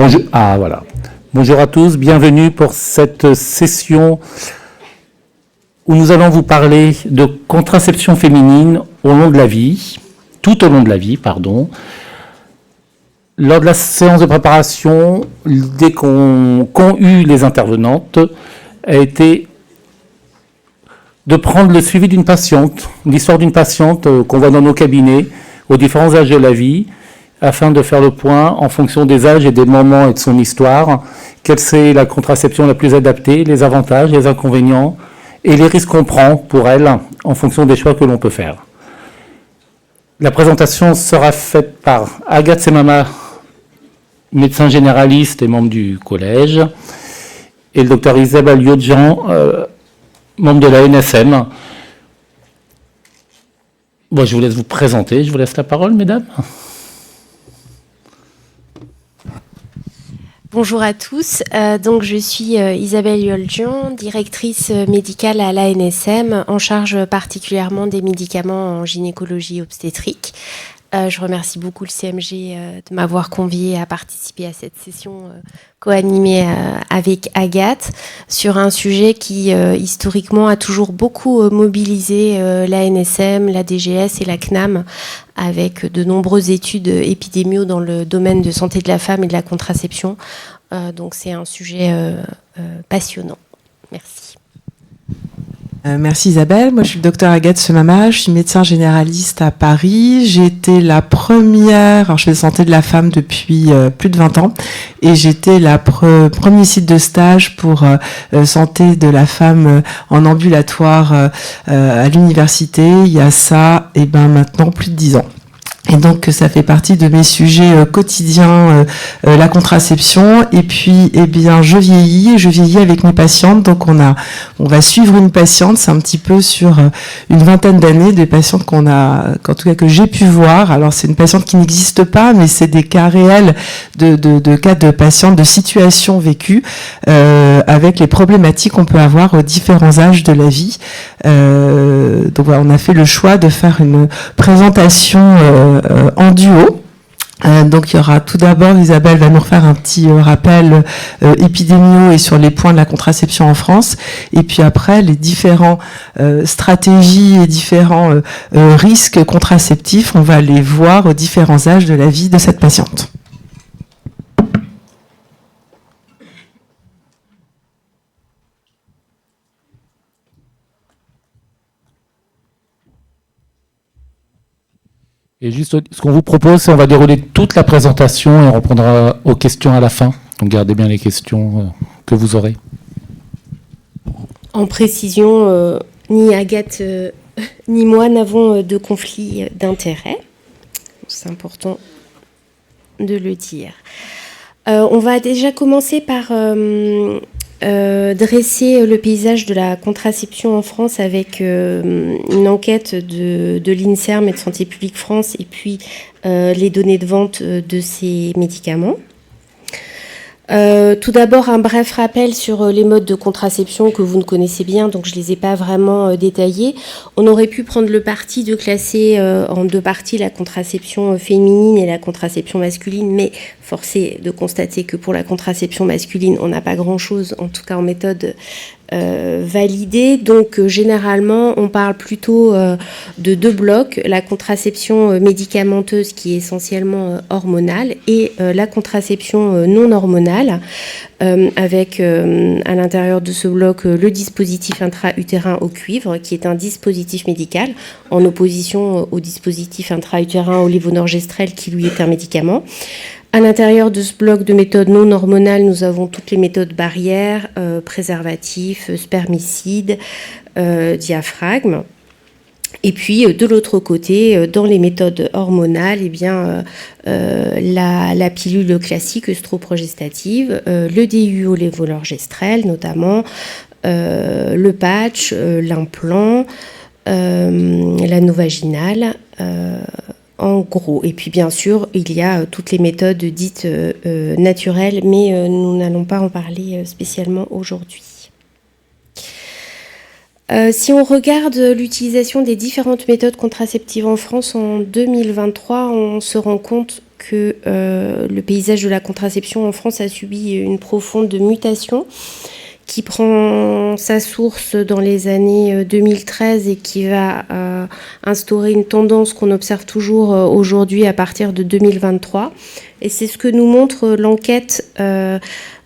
Bonjour, voilà. Bonjour à tous, bienvenue pour cette session où nous allons vous parler de contraception féminine au long de la vie, tout au long de la vie, pardon. Lors de la séance de préparation, l'idée qu'ont eu les intervenantes a été de prendre le suivi d'une patiente, l'histoire d'une patiente qu'on voit dans nos cabinets aux différents âges de la vie, afin de faire le point en fonction des âges et des moments et de son histoire, quelle c'est la contraception la plus adaptée, les avantages, les inconvénients et les risques qu'on prend pour elle en fonction des choix que l'on peut faire. La présentation sera faite par Agathe Semama, médecin généraliste et membre du collège, et le docteur Isabelle Yodjian, membre de la NSM. Bon, je vous laisse vous présenter, je vous laisse la parole, mesdames. Bonjour à tous, donc je suis Isabelle Yodjian, directrice médicale à l'ANSM, en charge particulièrement des médicaments en gynécologie obstétrique. Je remercie beaucoup le CMG de m'avoir conviée à participer à cette session co-animée avec Agathe sur un sujet qui historiquement a toujours beaucoup mobilisé l'ANSM, la DGS et la CNAM avec de nombreuses études épidémiaux dans le domaine de santé de la femme et de la contraception. Donc c'est un sujet passionnant. Merci. Merci Isabelle, moi je suis le docteur Agathe Semama, je suis médecin généraliste à Paris. J'ai été la première, alors je fais santé de la femme depuis plus de 20 ans, et j'étais premier site de stage pour santé de la femme en ambulatoire à l'université, il y a ça, et maintenant plus de 10 ans. Et donc ça fait partie de mes sujets quotidiens, la contraception. Et puis, je vieillis avec mes patientes. Donc on va suivre une patiente, c'est un petit peu sur une vingtaine d'années de patientes qu'en tout cas que j'ai pu voir. Alors c'est une patiente qui n'existe pas, mais c'est des cas réels de cas de patientes, de situations vécues avec les problématiques qu'on peut avoir aux différents âges de la vie. Donc voilà, on a fait le choix de faire une présentation en duo. Donc il y aura tout d'abord, Isabelle va nous refaire un petit rappel épidémiaux et sur les points de la contraception en France, et puis après les différents stratégies et différents risques contraceptifs, on va les voir aux différents âges de la vie de cette patiente. Et juste, ce qu'on vous propose, c'est qu'on va dérouler toute la présentation et on répondra aux questions à la fin. Donc gardez bien les questions que vous aurez. En précision, ni Agathe ni moi n'avons de conflit d'intérêt. C'est important de le dire. On va déjà commencer par dresser le paysage de la contraception en France avec une enquête de l'INSERM et de Santé publique France et puis les données de vente de ces médicaments. Tout d'abord, un bref rappel sur les modes de contraception que vous ne connaissez bien, donc je ne les ai pas vraiment détaillés. On aurait pu prendre le parti de classer en deux parties la contraception féminine et la contraception masculine, mais force est de constater que pour la contraception masculine, on n'a pas grand-chose, en tout cas en méthode validée. Donc généralement, on parle plutôt de deux blocs, la contraception médicamenteuse qui est essentiellement hormonale et la contraception non hormonale, avec à l'intérieur de ce bloc le dispositif intra-utérin au cuivre, qui est un dispositif médical, en opposition au dispositif intra-utérin au lévonorgestrel, qui lui est un médicament. À l'intérieur de ce bloc de méthodes non hormonales, nous avons toutes les méthodes barrières, préservatifs, spermicides, diaphragme. Et puis, de l'autre côté, dans les méthodes hormonales, la pilule classique œstroprogestative, le DU au lévonorgestrel notamment, le patch, l'implant, l'anneau vaginal, en gros. Et puis bien sûr, il y a toutes les méthodes dites naturelles, mais nous n'allons pas en parler spécialement aujourd'hui. Si on regarde l'utilisation des différentes méthodes contraceptives en France en 2023, on se rend compte que le paysage de la contraception en France a subi une profonde mutation qui prend sa source dans les années 2013 et qui va instaurer une tendance qu'on observe toujours aujourd'hui à partir de 2023. Et c'est ce que nous montre l'enquête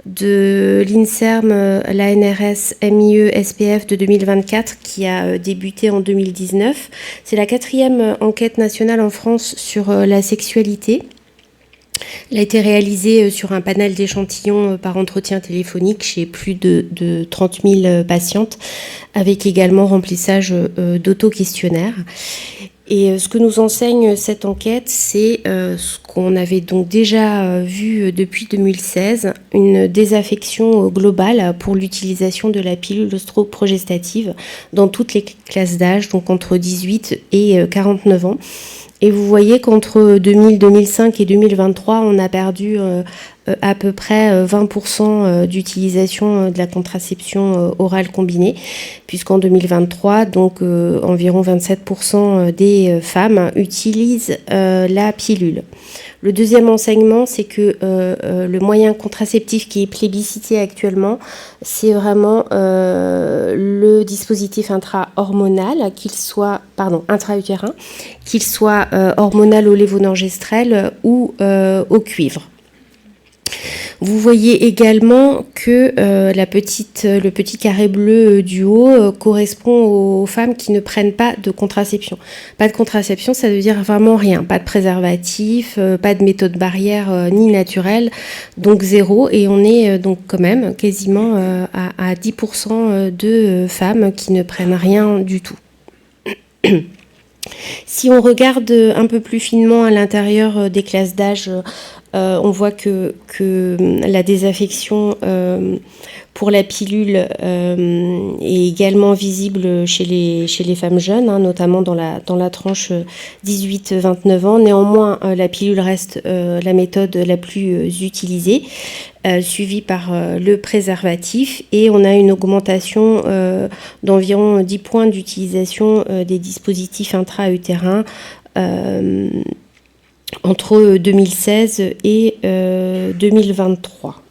de l'INSERM, l'ANRS, MIE, SPF de 2024 qui a débuté en 2019. C'est la 4e enquête nationale en France sur la sexualité. Elle a été réalisée sur un panel d'échantillons par entretien téléphonique chez plus de 30 000 patientes, avec également remplissage d'auto-questionnaires. Et ce que nous enseigne cette enquête, c'est ce qu'on avait donc déjà vu depuis 2016, une désaffection globale pour l'utilisation de la pilule œstroprogestative dans toutes les classes d'âge, donc entre 18 et 49 ans. Et vous voyez qu'entre 2000, 2005 et 2023, on a perdu à peu près 20% d'utilisation de la contraception orale combinée, puisqu'en 2023, donc environ 27% des femmes utilisent la pilule. Le deuxième enseignement, c'est que le moyen contraceptif qui est plébiscité actuellement, c'est vraiment le dispositif intra-utérin, qu'il soit hormonal au lévonorgestrel ou au cuivre. Vous voyez également que le petit carré bleu du haut correspond aux femmes qui ne prennent pas de contraception. Pas de contraception, ça veut dire vraiment rien. Pas de préservatif, pas de méthode barrière ni naturelle, donc 0. Et on est donc quand même quasiment à 10% de femmes qui ne prennent rien du tout. Si on regarde un peu plus finement à l'intérieur des classes d'âge, on voit que la désaffection pour la pilule est également visible chez les femmes jeunes, notamment dans la tranche 18-29 ans. Néanmoins, la pilule reste la méthode la plus utilisée, suivie par le préservatif, et on a une augmentation d'environ 10 points d'utilisation des dispositifs intra-utérins entre 2016 et 2023.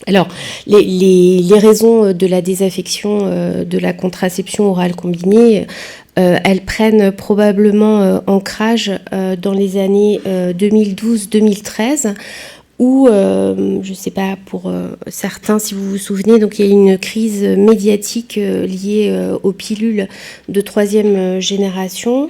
Alors, les raisons de la désaffection de la contraception orale combinée, elles prennent probablement ancrage dans les années 2012-2013, où, je ne sais pas pour certains si vous vous souvenez, donc il y a une crise médiatique liée aux pilules de 3e génération,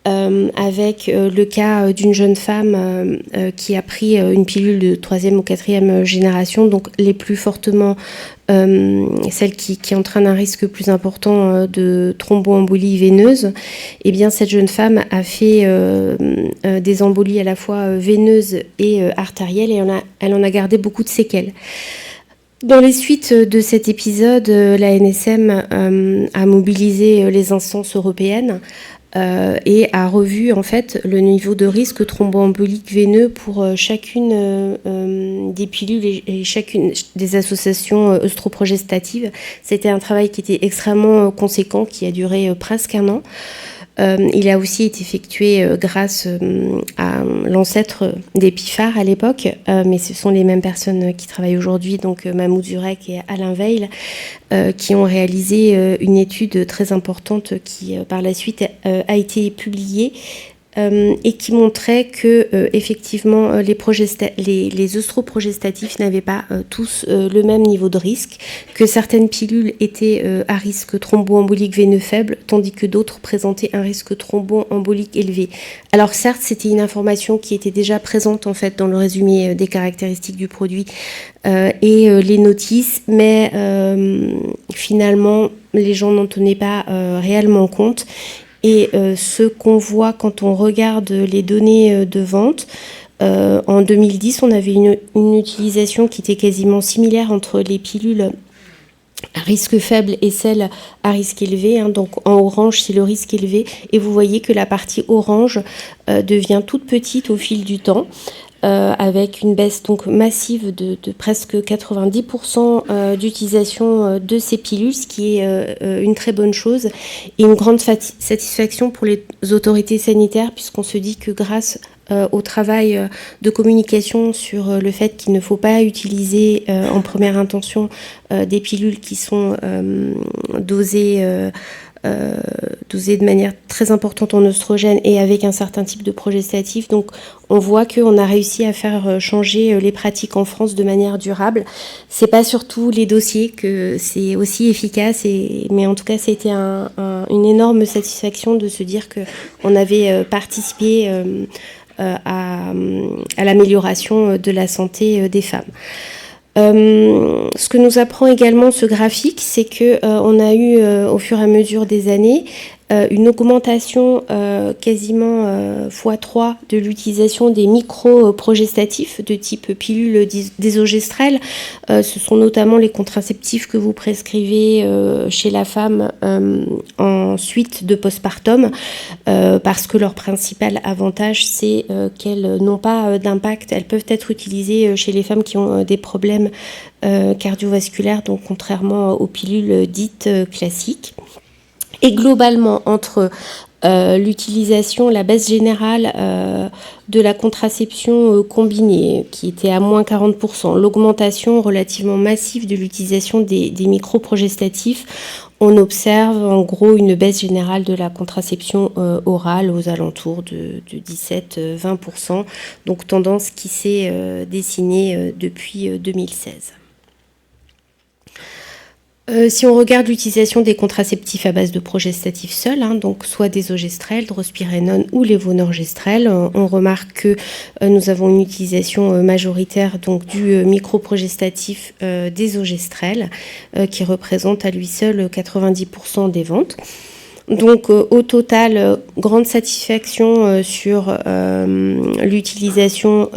avec le cas d'une jeune femme qui a pris une pilule de 3e ou 4e génération, donc les plus fortement celle qui entraîne un risque plus important de thromboembolie veineuse. Et bien cette jeune femme a fait des embolies à la fois veineuses et artérielles, et elle en a gardé beaucoup de séquelles. Dans les suites de cet épisode, la NSM a mobilisé les instances européennes et a revu en fait le niveau de risque thromboembolique veineux pour chacune des pilules et chacune des associations œstroprogestatives. C'était un travail qui était extrêmement conséquent, qui a duré presque un an. Il a aussi été effectué grâce à l'ancêtre des PIFAR à l'époque, mais ce sont les mêmes personnes qui travaillent aujourd'hui, donc Mahmoud Zurek et Alain Veil, qui ont réalisé une étude très importante qui, par la suite, a été publiée et qui montrait que effectivement les œstroprogestatifs n'avaient pas tous le même niveau de risque, que certaines pilules étaient à risque thromboembolique veineux faible, tandis que d'autres présentaient un risque thromboembolique élevé. Alors certes, c'était une information qui était déjà présente en fait dans le résumé des caractéristiques du produit et les notices, mais finalement les gens n'en tenaient pas réellement compte. Et ce qu'on voit quand on regarde les données de vente, en 2010, on avait une utilisation qui était quasiment similaire entre les pilules à risque faible et celles à risque élevé. Donc en orange, c'est le risque élevé. Et vous voyez que la partie orange devient toute petite au fil du temps. avec une baisse donc massive de presque 90% d'utilisation de ces pilules, ce qui est une très bonne chose et une grande satisfaction pour les autorités sanitaires, puisqu'on se dit que grâce au travail de communication sur le fait qu'il ne faut pas utiliser en première intention des pilules qui sont dosées de manière très importante en oestrogène et avec un certain type de progestatif. Donc on voit qu'on a réussi à faire changer les pratiques en France de manière durable. C'est pas surtout les dossiers que c'est aussi efficace, mais en tout cas ça a été une énorme satisfaction de se dire qu'on avait participé à l'amélioration de la santé des femmes. Ce que nous apprend également ce graphique, c'est qu'on a eu au fur et à mesure des années une augmentation quasiment x3 de l'utilisation des micro-progestatifs de type pilule désogestrel. Ce sont notamment les contraceptifs que vous prescrivez chez la femme en suite de postpartum, parce que leur principal avantage, c'est qu'elles n'ont pas d'impact. Elles peuvent être utilisées chez les femmes qui ont des problèmes cardiovasculaires, donc contrairement aux pilules dites classiques. Et globalement, entre l'utilisation, la baisse générale de la contraception combinée, qui était à moins 40%, l'augmentation relativement massive de l'utilisation des microprogestatifs, on observe en gros une baisse générale de la contraception orale aux alentours de 17-20%, donc tendance qui s'est dessinée depuis 2016. Si on regarde l'utilisation des contraceptifs à base de progestatifs seuls, donc soit désogestrel, drospirenone ou lévonorgestrel, on remarque que nous avons une utilisation majoritaire donc du microprogestatif désogestrel qui représente à lui seul 90% des ventes. Donc au total, grande satisfaction sur l'utilisation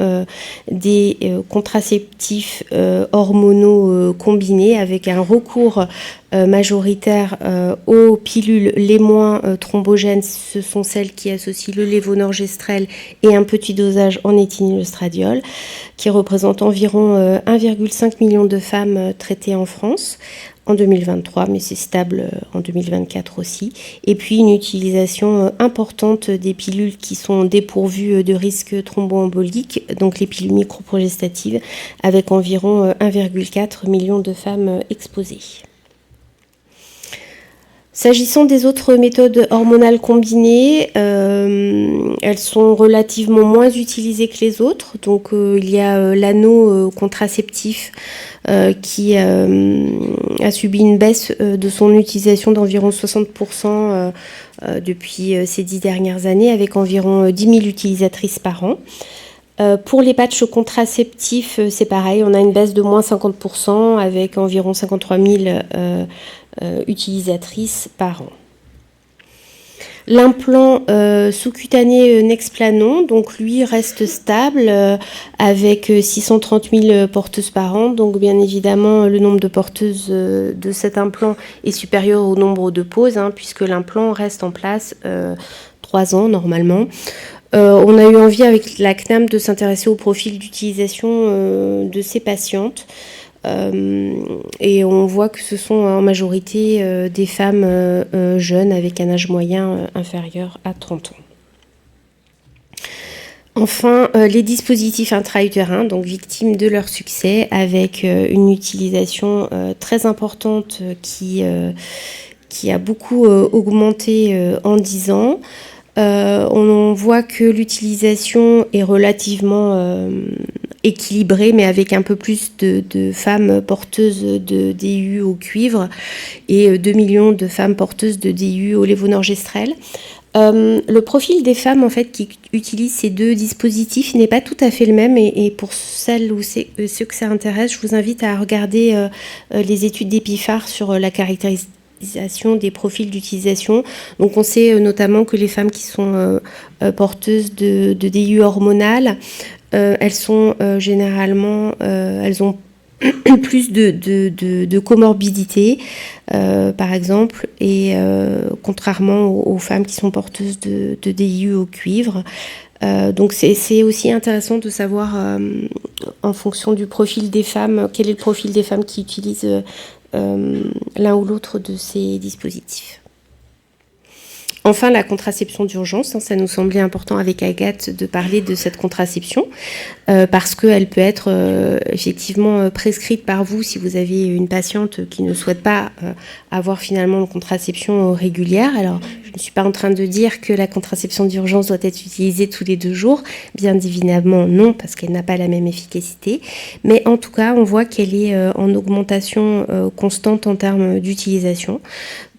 des contraceptifs hormonaux combinés avec un recours majoritaire aux pilules les moins thrombogènes. Ce sont celles qui associent le lévonorgestrel et un petit dosage en éthinoestradiol, qui représentent environ 1,5 million de femmes traitées en France en 2023, mais c'est stable en 2024 aussi. Et puis une utilisation importante des pilules qui sont dépourvues de risque thromboembolique, donc les pilules microprogestatives, avec environ 1,4 million de femmes exposées. S'agissant des autres méthodes hormonales combinées, elles sont relativement moins utilisées que les autres. Donc il y a l'anneau contraceptif qui a subi une baisse de son utilisation d'environ 60% depuis ces 10 dernières années, avec environ 10 000 utilisatrices par an. Pour les patchs contraceptifs, c'est pareil, on a une baisse de moins 50% avec environ 53 000 utilisatrices par an. L'implant sous-cutané Nexplanon, donc lui reste stable avec 630 000 porteuses par an. Donc bien évidemment, le nombre de porteuses de cet implant est supérieur au nombre de poses, puisque l'implant reste en place 3 ans normalement. On a eu envie avec la CNAM de s'intéresser au profil d'utilisation de ces patientes. Et on voit que ce sont en majorité des femmes jeunes avec un âge moyen inférieur à 30 ans. Enfin, les dispositifs intra-utérins, donc victimes de leur succès, avec une utilisation très importante qui a beaucoup augmenté en 10 ans. On voit que l'utilisation est relativement équilibrée, mais avec un peu plus de femmes porteuses de DIU au cuivre et 2 millions de femmes porteuses de DIU au lévonorgestrel. Le profil des femmes en fait qui utilisent ces deux dispositifs n'est pas tout à fait le même, et pour celles ou ceux que ça intéresse, je vous invite à regarder les études d'Epiphar sur la caractérisation des profils d'utilisation. Donc on sait notamment que les femmes qui sont porteuses de DIU hormonales, elles sont généralement, elles ont plus de comorbidité, par exemple, et contrairement aux femmes qui sont porteuses de DIU au cuivre. Donc c'est aussi intéressant de savoir, en fonction du profil des femmes, quel est le profil des femmes qui utilisent l'un ou l'autre de ces dispositifs. Enfin, la contraception d'urgence, ça nous semblait important avec Agathe de parler de cette contraception, parce qu'elle peut être effectivement prescrite par vous si vous avez une patiente qui ne souhaite pas avoir finalement une contraception régulière. Alors, je ne suis pas en train de dire que la contraception d'urgence doit être utilisée tous les 2 jours. Bien évidemment, non, parce qu'elle n'a pas la même efficacité. Mais en tout cas, on voit qu'elle est en augmentation constante en termes d'utilisation,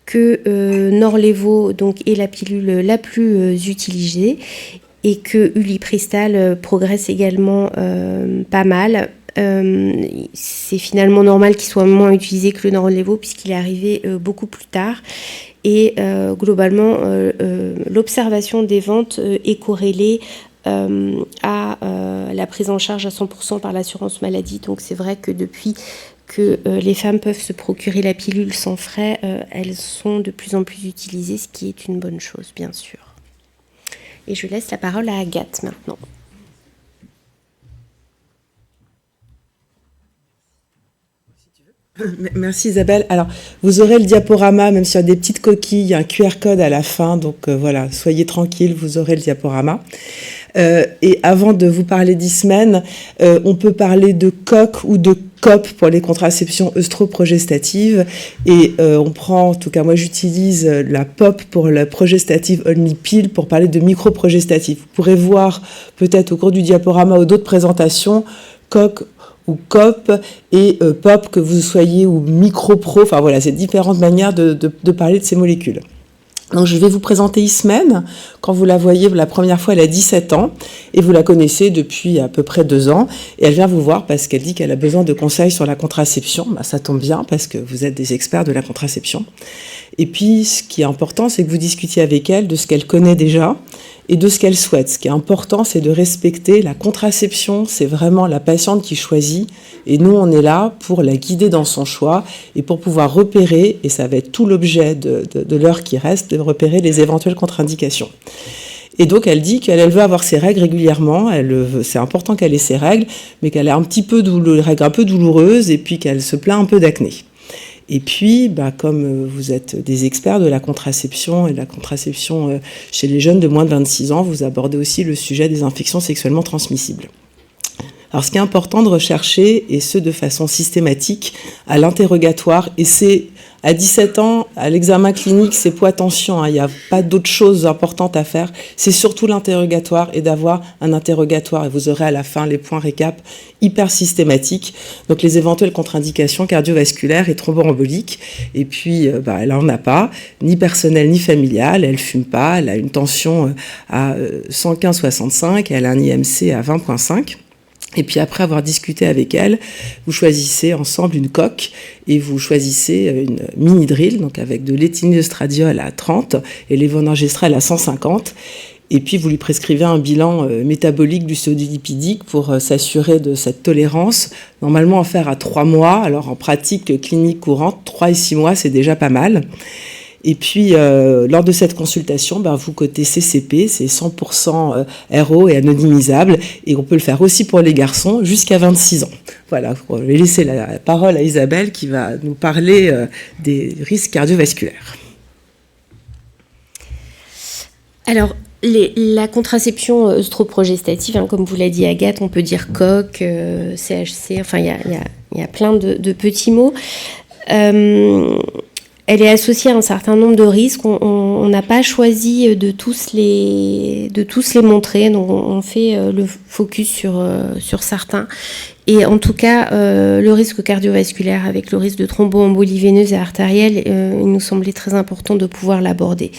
que Norlevo donc, est la pilule la plus utilisée et que Ulipristal progresse également pas mal. C'est finalement normal qu'il soit moins utilisé que le Norlevo puisqu'il est arrivé beaucoup plus tard. Et globalement, l'observation des ventes est corrélée à la prise en charge à 100% par l'assurance maladie. Donc c'est vrai que depuis que les femmes peuvent se procurer la pilule sans frais, elles sont de plus en plus utilisées, ce qui est une bonne chose, bien sûr. Et je laisse la parole à Agathe maintenant. Merci Isabelle. Alors, vous aurez le diaporama, même s'il y a des petites coquilles, il y a un QR code à la fin, donc voilà, soyez tranquilles, vous aurez le diaporama. Et avant de vous parler d'Ismène, on peut parler de COC ou de COP pour les contraceptions œstroprogestatives. Et on prend, en tout cas moi j'utilise la POP pour la progestative only pill pour parler de microprogestative. Vous pourrez voir peut-être au cours du diaporama ou d'autres présentations, COC ou COP et POP, que vous soyez ou micropro, enfin voilà, c'est différentes manières de parler de ces molécules. Donc je vais vous présenter Ismène. Quand vous la voyez la première fois, elle a 17 ans et vous la connaissez depuis à peu près 2 ans. Et elle vient vous voir parce qu'elle dit qu'elle a besoin de conseils sur la contraception. Ça tombe bien parce que vous êtes des experts de la contraception. Et puis ce qui est important, c'est que vous discutiez avec elle de ce qu'elle connaît déjà et de ce qu'elle souhaite. Ce qui est important, c'est de respecter la contraception. C'est vraiment la patiente qui choisit. Et nous, on est là pour la guider dans son choix et pour pouvoir repérer, et ça va être tout l'objet de l'heure qui reste, de repérer les éventuelles contre-indications. Et donc, elle dit qu'elle veut avoir ses règles régulièrement. C'est important qu'elle ait ses règles, mais qu'elle a règles un peu douloureuses et puis qu'elle se plaint un peu d'acné. Et puis, comme vous êtes des experts de la contraception et de la contraception chez les jeunes de moins de 26 ans, vous abordez aussi le sujet des infections sexuellement transmissibles. Alors, ce qui est important de rechercher, et ce de façon systématique, à l'interrogatoire, et c'est à 17 ans, à l'examen clinique, c'est point attention, il n'y a pas d'autres choses importantes à faire, c'est surtout l'interrogatoire et d'avoir un interrogatoire, et vous aurez à la fin les points récap hyper systématiques, donc les éventuelles contre-indications cardiovasculaires et thromboemboliques, et puis elle n'en a pas, ni personnelle ni familiale, elle ne fume pas, elle a une tension à 115/65, elle a un IMC à 20,5. Et puis après avoir discuté avec elle, vous choisissez ensemble une coque et vous choisissez une mini drill, donc avec de l'éthylènestradiol à 30 et lévonorgestrel à 150. Et puis vous lui prescrivez un bilan métabolique glucosilipidique pour s'assurer de cette tolérance. Normalement, en faire à 3 mois. Alors en pratique clinique courante, 3 et 6 mois, c'est déjà pas mal. Et puis, lors de cette consultation, vous cotez CCP, c'est 100% RO et anonymisable. Et on peut le faire aussi pour les garçons jusqu'à 26 ans. Voilà, je vais laisser la parole à Isabelle qui va nous parler des risques cardiovasculaires. Alors, la contraception œstroprogestative, comme vous l'a dit Agathe, on peut dire COC, CHC, enfin il y a plein de petits mots. Elle est associée à un certain nombre de risques. On n'a pas choisi de tous les montrer, donc on fait le focus sur certains. Et en tout cas, le risque cardiovasculaire avec le risque de thromboembolie veineuse et artérielle, il nous semblait très important de pouvoir l'aborder.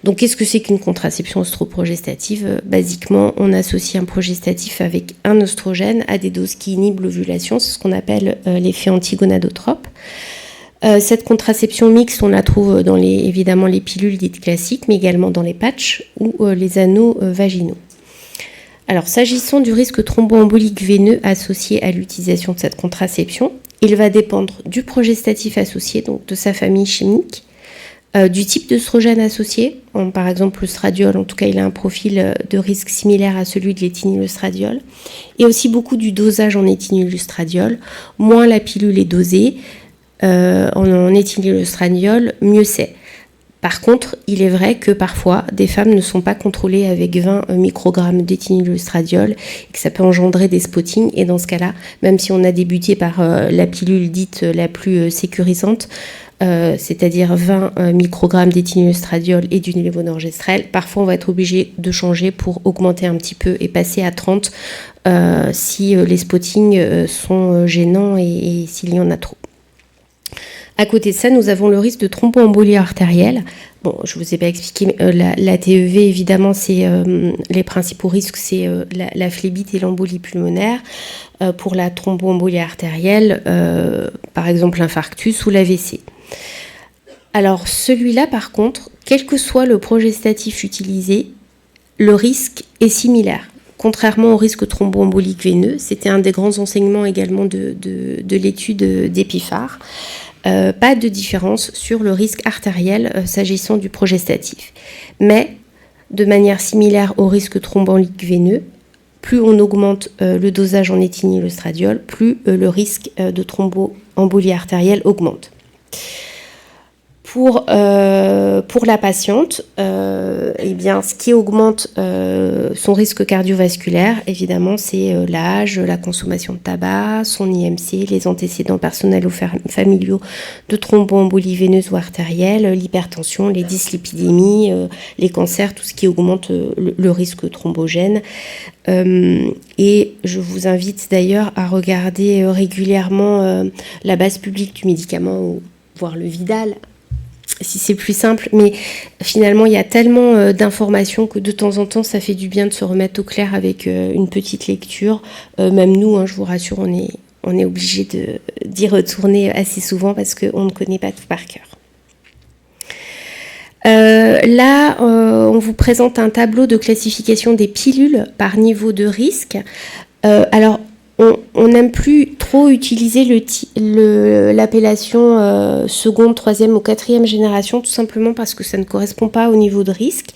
Donc, qu'est-ce que c'est qu'une contraception œstroprogestative ? Basiquement, on associe un progestatif avec un œstrogène à des doses qui inhibent l'ovulation. C'est ce qu'on appelle l'effet antigonadotrope. Cette contraception mixte, on la trouve dans évidemment les pilules dites classiques, mais également dans les patchs ou les anneaux vaginaux. Alors, s'agissant du risque thromboembolique veineux associé à l'utilisation de cette contraception, il va dépendre du progestatif associé, donc de sa famille chimique, du type d'œstrogène associé. Par exemple, l'œstradiol, en tout cas, il a un profil de risque similaire à celui de l'éthényl-œstradiol. Et aussi beaucoup du dosage en éthényl-œstradiol. Moins la pilule est dosée en éthényl-œstradiol, mieux c'est. Par contre, il est vrai que parfois, des femmes ne sont pas contrôlées avec 20 microgrammes d'éthényl-œstradiol et que ça peut engendrer des spottings. Et dans ce cas-là, même si on a débuté par la pilule dite la plus sécurisante, c'est-à-dire 20 microgrammes d'éthényl-œstradiol et du lévonorgestrel, parfois on va être obligé de changer pour augmenter un petit peu et passer à 30 si les spottings sont gênants et s'il y en a trop. À côté de ça, nous avons le risque de thromboembolie artérielle. Bon, je ne vous ai pas expliqué, mais la TEV, évidemment, c'est les principaux risques, c'est la phlébite et l'embolie pulmonaire. Pour la thromboembolie artérielle, par exemple l'infarctus ou l'AVC. Alors celui-là, par contre, quel que soit le progestatif utilisé, le risque est similaire. Contrairement au risque thromboembolique veineux, c'était un des grands enseignements également de l'étude d'Epiphare. Pas de différence sur le risque artériel s'agissant du progestatif. Mais, de manière similaire au risque thromboembolique veineux, plus on augmente le dosage en éthényl-œstradiol, plus le risque de thromboembolie artérielle augmente. Pour la patiente, eh bien, ce qui augmente son risque cardiovasculaire, évidemment, c'est l'âge, la consommation de tabac, son IMC, les antécédents personnels ou familiaux de thromboembolie veineuse ou artérielle, l'hypertension, les dyslipidémies, les cancers, tout ce qui augmente le risque thrombogène. Et je vous invite d'ailleurs à regarder régulièrement la base publique du médicament, ou voir le Vidal, si c'est plus simple, mais finalement il y a tellement d'informations que de temps en temps ça fait du bien de se remettre au clair avec une petite lecture. Même nous, je vous rassure, on est obligé d'y retourner assez souvent parce qu'on ne connaît pas tout par cœur. Là, on vous présente un tableau de classification des pilules par niveau de risque. Alors, on n'aime plus trop utiliser l'appellation seconde, troisième ou quatrième génération, tout simplement parce que ça ne correspond pas au niveau de risque.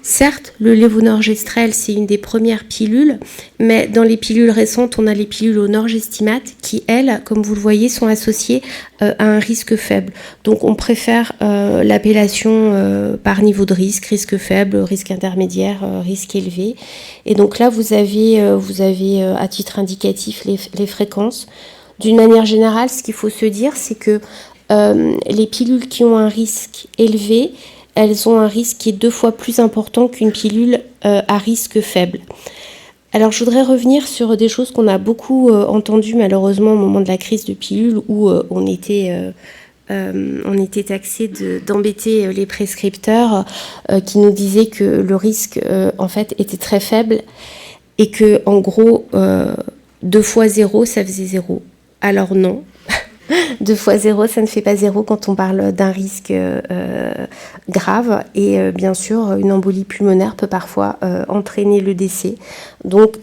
Certes, le lévonorgestrel, c'est une des premières pilules, mais dans les pilules récentes, on a les pilules au norgestimate qui, elles, comme vous le voyez, sont associées à un risque faible. Donc, on préfère l'appellation par niveau de risque faible, risque intermédiaire, risque élevé. Et donc là, vous avez à titre indicatif les fréquences. D'une manière générale, ce qu'il faut se dire, c'est que les pilules qui ont un risque élevé, elles ont un risque qui est 2 fois plus important qu'une pilule à risque faible. Alors, je voudrais revenir sur des choses qu'on a beaucoup entendues malheureusement au moment de la crise de pilules où on était taxé d'embêter les prescripteurs qui nous disaient que le risque en fait était très faible et que en gros 2 fois 0 ça faisait 0. Alors non. 2 fois 0, ça ne fait pas 0 quand on parle d'un risque grave. Et bien sûr, une embolie pulmonaire peut parfois entraîner le décès. Donc,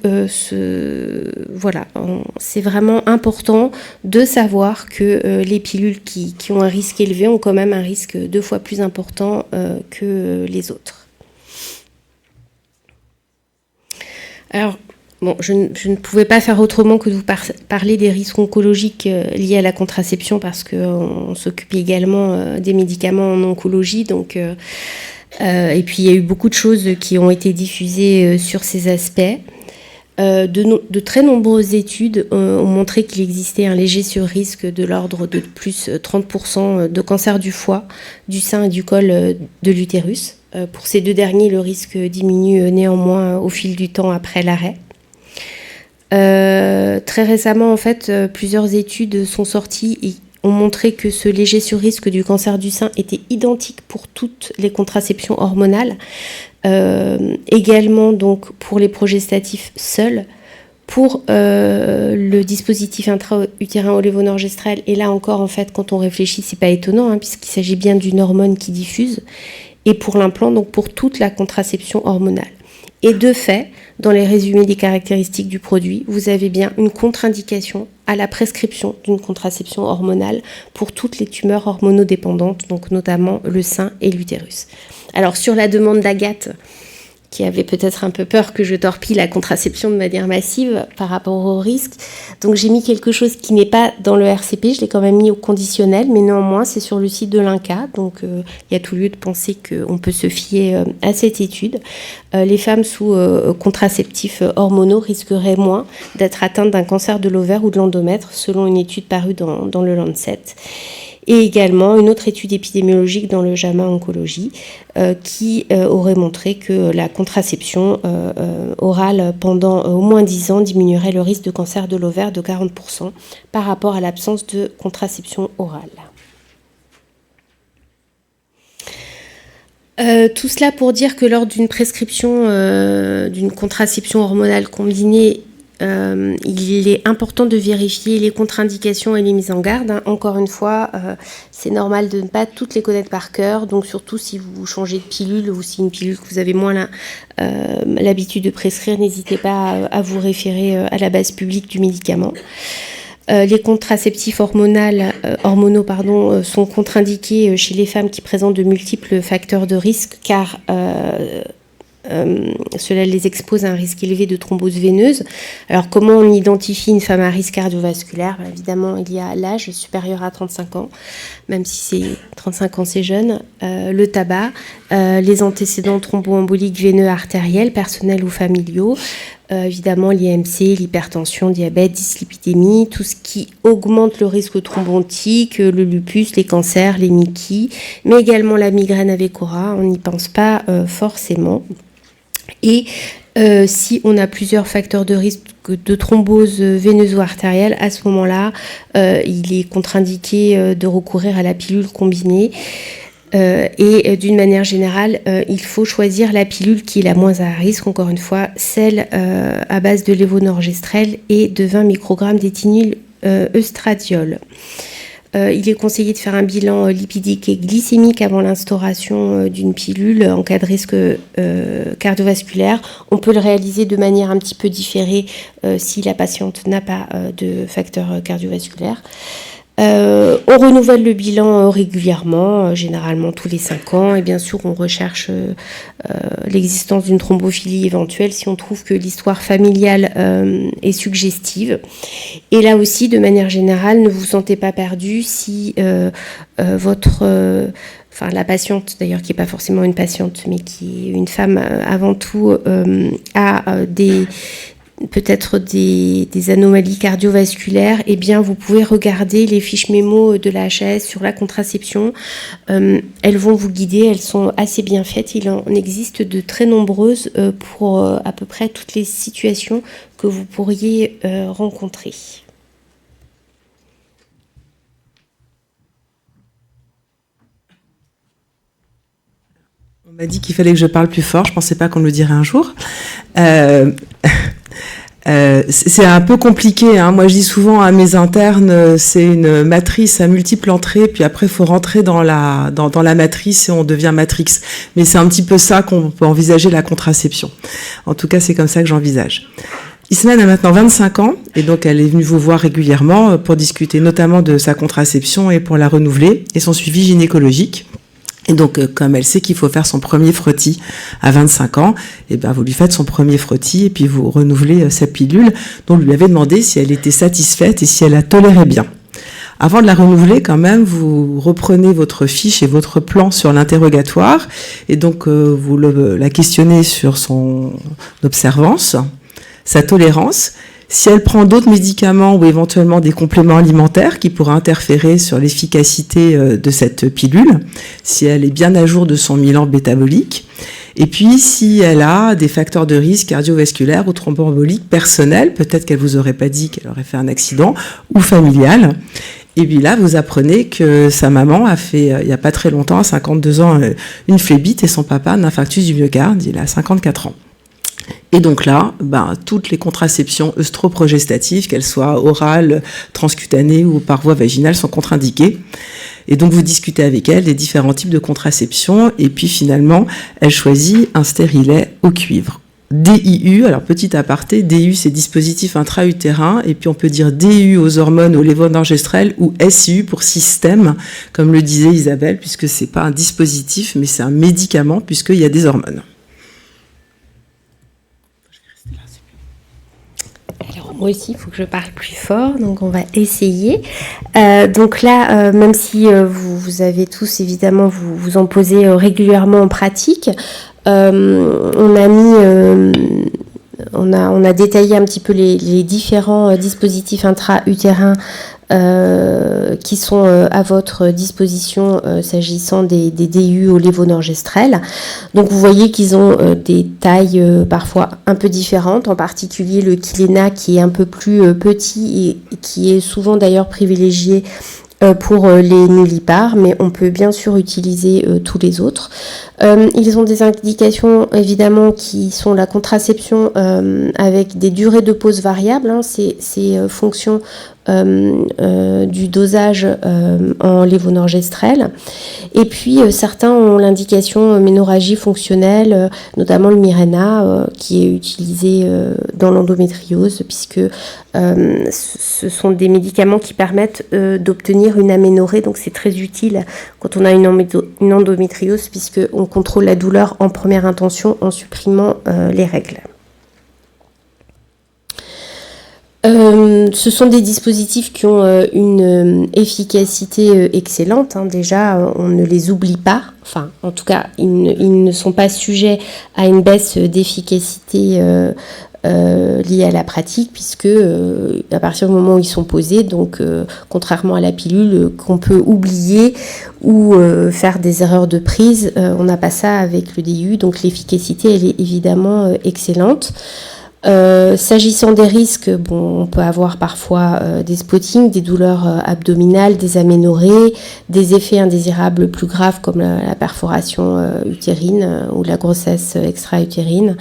voilà, c'est vraiment important de savoir que les pilules qui ont un risque élevé ont quand même un risque 2 fois plus important que les autres. Alors, bon, je ne pouvais pas faire autrement que de vous parler des risques oncologiques liés à la contraception parce qu'on s'occupe également des médicaments en oncologie. Donc, et puis, il y a eu beaucoup de choses qui ont été diffusées sur ces aspects. De très nombreuses études ont montré qu'il existait un léger surrisque de l'ordre de plus 30% de cancer du foie, du sein et du col de l'utérus. Pour ces 2 derniers, le risque diminue néanmoins au fil du temps après l'arrêt. Très récemment, en fait, plusieurs études sont sorties et ont montré que ce léger surrisque du cancer du sein était identique pour toutes les contraceptions hormonales, également donc pour les progestatifs seuls, pour le dispositif intra-utérin au lévonorgestrel. Et là encore, en fait, quand on réfléchit, c'est pas étonnant, puisqu'il s'agit bien d'une hormone qui diffuse. Et pour l'implant, donc pour toute la contraception hormonale. Et de fait, dans les résumés des caractéristiques du produit, vous avez bien une contre-indication à la prescription d'une contraception hormonale pour toutes les tumeurs hormonodépendantes, donc notamment le sein et l'utérus. Alors sur la demande d'Agathe, qui avait peut-être un peu peur que je torpille la contraception de manière massive par rapport au risque. Donc j'ai mis quelque chose qui n'est pas dans le RCP, je l'ai quand même mis au conditionnel, mais néanmoins c'est sur le site de l'INCa, donc il y a tout lieu de penser qu'on peut se fier à cette étude. Les femmes sous contraceptifs hormonaux risqueraient moins d'être atteintes d'un cancer de l'ovaire ou de l'endomètre, selon une étude parue dans le Lancet. Et également une autre étude épidémiologique dans le JAMA Oncologie qui aurait montré que la contraception orale pendant au moins 10 ans diminuerait le risque de cancer de l'ovaire de 40% par rapport à l'absence de contraception orale. Tout cela pour dire que lors d'une prescription d'une contraception hormonale combinée, il est important de vérifier les contre-indications et les mises en garde. Encore une fois, c'est normal de ne pas toutes les connaître par cœur, donc surtout si vous changez de pilule ou si une pilule que vous avez moins l'habitude de prescrire, n'hésitez pas à vous référer à la base publique du médicament. Les contraceptifs hormonaux sont contre-indiqués chez les femmes qui présentent de multiples facteurs de risque car cela les expose à un risque élevé de thrombose veineuse. Alors comment on identifie une femme à risque cardiovasculaire ? Évidemment, il y a l'âge supérieur à 35 ans, même si 35 ans c'est jeune, le tabac, les antécédents thromboemboliques veineux artériels, personnels ou familiaux, évidemment l'IMC, l'hypertension, diabète, dyslipidémie, tout ce qui augmente le risque thrombotique, le lupus, les cancers, les MICI, mais également la migraine avec aura, on n'y pense pas forcément. Et si on a plusieurs facteurs de risque de thrombose veineuse ou artérielle, à ce moment-là, il est contre-indiqué de recourir à la pilule combinée. Et d'une manière générale, il faut choisir la pilule qui est la moins à risque, encore une fois, celle à base de lévonorgestrel et de 20 microgrammes d'éthényl œstradiol. Il est conseillé de faire un bilan lipidique et glycémique avant l'instauration d'une pilule en cas de risque cardiovasculaire. On peut le réaliser de manière un petit peu différée si la patiente n'a pas de facteur cardiovasculaire. On renouvelle le bilan régulièrement, généralement tous les 5 ans, et bien sûr on recherche l'existence d'une thrombophilie éventuelle si on trouve que l'histoire familiale est suggestive. Et là aussi, de manière générale, ne vous sentez pas perdu si la patiente, d'ailleurs qui n'est pas forcément une patiente, mais qui est une femme avant tout, a peut-être des anomalies cardiovasculaires, eh bien vous pouvez regarder les fiches mémo de la HAS sur la contraception. Elles vont vous guider, elles sont assez bien faites. Il en existe de très nombreuses pour à peu près toutes les situations que vous pourriez rencontrer. On m'a dit qu'il fallait que je parle plus fort, je ne pensais pas qu'on me le dirait un jour. C'est un peu compliqué, hein. Moi je dis souvent à mes internes, c'est une matrice à multiples entrées, puis après il faut rentrer dans la matrice et on devient matrix. Mais c'est un petit peu ça qu'on peut envisager la contraception. En tout cas c'est comme ça que j'envisage. Ismène a maintenant 25 ans et donc elle est venue vous voir régulièrement pour discuter notamment de sa contraception et pour la renouveler et son suivi gynécologique. Et donc, comme elle sait qu'il faut faire son premier frottis à 25 ans, eh ben, vous lui faites son premier frottis et puis vous renouvelez sa pilule dont vous lui avez demandé si elle était satisfaite et si elle la tolérait bien. Avant de la renouveler, quand même, vous reprenez votre fiche et votre plan sur l'interrogatoire et donc vous la questionnez sur son observance, sa tolérance. Si elle prend d'autres médicaments ou éventuellement des compléments alimentaires qui pourraient interférer sur l'efficacité de cette pilule, si elle est bien à jour de son bilan métabolique, et puis si elle a des facteurs de risque cardiovasculaires ou thromboemboliques personnels, peut-être qu'elle vous aurait pas dit qu'elle aurait fait un accident, ou familial. Et puis là, vous apprenez que sa maman a fait, il n'y a pas très longtemps, à 52 ans, une phlébite et son papa un infarctus du myocarde, il a 54 ans. Et donc là, toutes les contraceptions œstroprogestatives, qu'elles soient orales, transcutanées ou par voie vaginale, sont contre-indiquées. Et donc vous discutez avec elle des différents types de contraception et puis finalement, elle choisit un stérilet au cuivre. DIU, alors petit aparté, DIU c'est dispositif intra-utérin, et puis on peut dire DIU aux hormones, au lévonorgestrel, ou SIU pour système, comme le disait Isabelle, puisque c'est pas un dispositif, mais c'est un médicament, puisqu'il y a des hormones. Alors moi aussi, il faut que je parle plus fort, donc on va essayer. Donc là, même si vous avez tous, évidemment, vous en posez régulièrement en pratique, on a détaillé un petit peu les différents dispositifs intra-utérins qui sont à votre disposition s'agissant des DIU au lévonorgestrel. Donc vous voyez qu'ils ont des tailles parfois un peu différentes, en particulier le Kilena qui est un peu plus petit et qui est souvent d'ailleurs privilégié pour les nullipares, mais on peut bien sûr utiliser tous les autres. Ils ont des indications évidemment qui sont la contraception avec des durées de pause variables, hein, c'est fonction du dosage en lévonorgestrel. Et puis certains ont l'indication ménorrhagie fonctionnelle, notamment le Mirena qui est utilisé dans l'endométriose, puisque ce sont des médicaments qui permettent d'obtenir une aménorrhée, donc c'est très utile quand on a une endométriose, puisque on contrôle la douleur en première intention en supprimant les règles. Ce sont des dispositifs qui ont une efficacité excellente, hein. Déjà, on ne les oublie pas. Enfin, en tout cas, ils ne sont pas sujets à une baisse d'efficacité liée à la pratique, puisque à partir du moment où ils sont posés, donc contrairement à la pilule qu'on peut oublier ou faire des erreurs de prise, on n'a pas ça avec le DIU, donc l'efficacité elle est évidemment excellente. S'agissant des risques, on peut avoir parfois des spottings, des douleurs abdominales, des aménorrhées, des effets indésirables plus graves comme la perforation utérine ou la grossesse extra-utérine.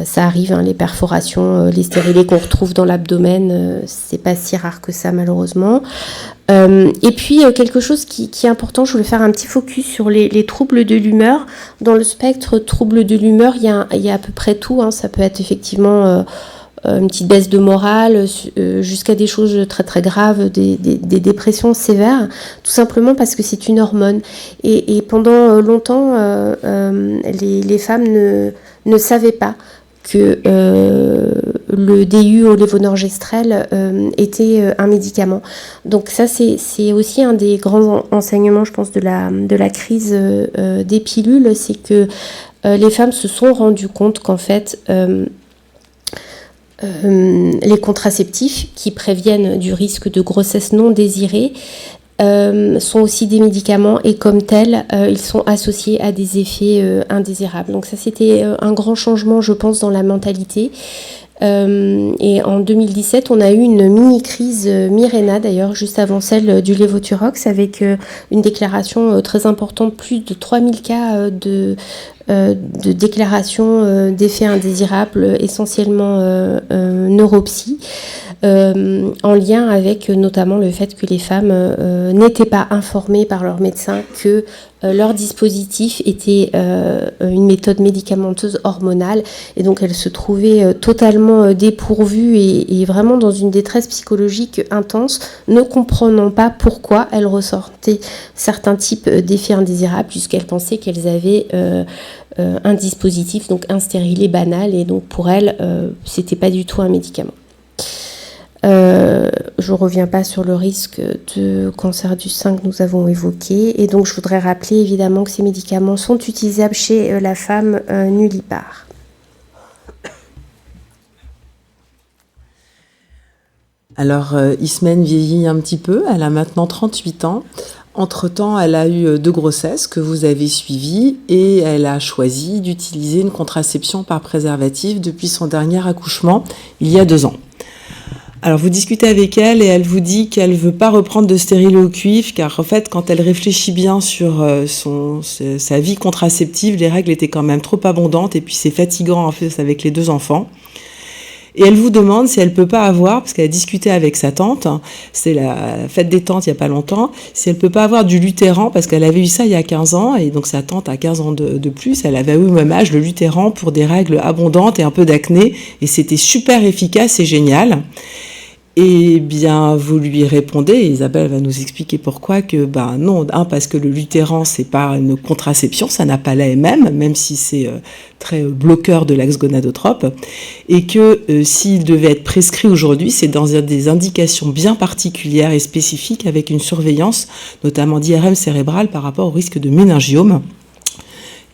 Ça arrive, hein, les perforations, les stérilés qu'on retrouve dans l'abdomen, c'est pas si rare que ça malheureusement. Et puis quelque chose qui est important, je voulais faire un petit focus sur les troubles de l'humeur. Dans le spectre troubles de l'humeur, il y a à peu près tout, hein. Ça peut être effectivement une petite baisse de morale, jusqu'à des choses très très graves, des dépressions sévères, tout simplement parce que c'est une hormone. Et pendant longtemps, les femmes ne savaient pas que le DIU au lévonorgestrel était un médicament. Donc ça, c'est aussi un des grands enseignements, je pense, de la crise des pilules, c'est que les femmes se sont rendues compte qu'en fait, les contraceptifs qui préviennent du risque de grossesse non désirée sont aussi des médicaments et comme tels, ils sont associés à des effets indésirables. Donc ça, c'était un grand changement, je pense, dans la mentalité. Et en 2017, on a eu une mini-crise Mirena, d'ailleurs, juste avant celle du Levothyrox, avec une déclaration très importante, plus de 3000 cas de déclaration d'effets indésirables, essentiellement neuropsy, en lien avec notamment le fait que les femmes n'étaient pas informées par leur médecin que leur dispositif était une méthode médicamenteuse hormonale, et donc elles se trouvaient totalement dépourvues et vraiment dans une détresse psychologique intense, ne comprenant pas pourquoi elles ressortaient certains types d'effets indésirables, puisqu'elles pensaient qu'elles avaient un dispositif, donc un stérilet banal, et donc pour elles, c'était pas du tout un médicament. Je ne reviens pas sur le risque de cancer du sein que nous avons évoqué, et donc je voudrais rappeler évidemment que ces médicaments sont utilisables chez la femme nullipare. Alors Ismène vieillit un petit peu, elle a maintenant 38 ans. Entre-temps, elle a eu 2 grossesses que vous avez suivies et elle a choisi d'utiliser une contraception par préservatif depuis son dernier accouchement il y a 2 ans. Alors vous discutez avec elle et elle vous dit qu'elle ne veut pas reprendre de stérilet au cuivre, car en fait quand elle réfléchit bien sur sa vie contraceptive, les règles étaient quand même trop abondantes et puis c'est fatigant en fait avec les 2 enfants. Et elle vous demande si elle peut pas avoir, parce qu'elle a discuté avec sa tante, c'est la fête des tantes il y a pas longtemps, si elle peut pas avoir du Luthéran, parce qu'elle avait eu ça il y a 15 ans, et donc sa tante a 15 ans de plus, elle avait eu au même âge le Luthéran pour des règles abondantes et un peu d'acné, et c'était super efficace et génial. Eh bien, vous lui répondez, et Isabelle va nous expliquer pourquoi, que non, parce que le Luthéran, c'est pas une contraception, ça n'a pas l'AMM, même si c'est très bloqueur de l'axe gonadotrope, et que s'il devait être prescrit aujourd'hui, c'est dans des indications bien particulières et spécifiques, avec une surveillance, notamment d'IRM cérébral par rapport au risque de méningiome.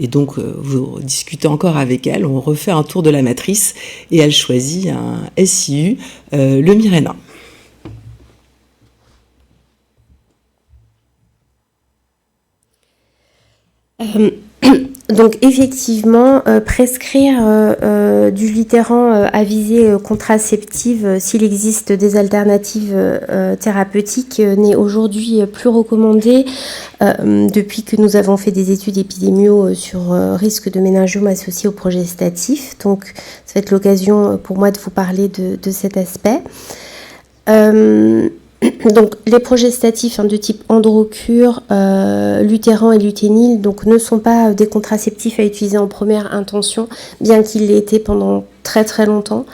Et donc, vous discutez encore avec elle, on refait un tour de la matrice et elle choisit un SIU, le Mirena. Donc effectivement, prescrire du Luthéran à visée contraceptive, s'il existe des alternatives thérapeutiques, n'est aujourd'hui plus recommandé depuis que nous avons fait des études épidémiaux sur risque de méningiome associé au progestatif. Donc ça va être l'occasion pour moi de vous parler de cet aspect. Donc, les progestatifs de type androcure, luthéran et luténil donc, ne sont pas des contraceptifs à utiliser en première intention, bien qu'ils l'aient été pendant très très longtemps.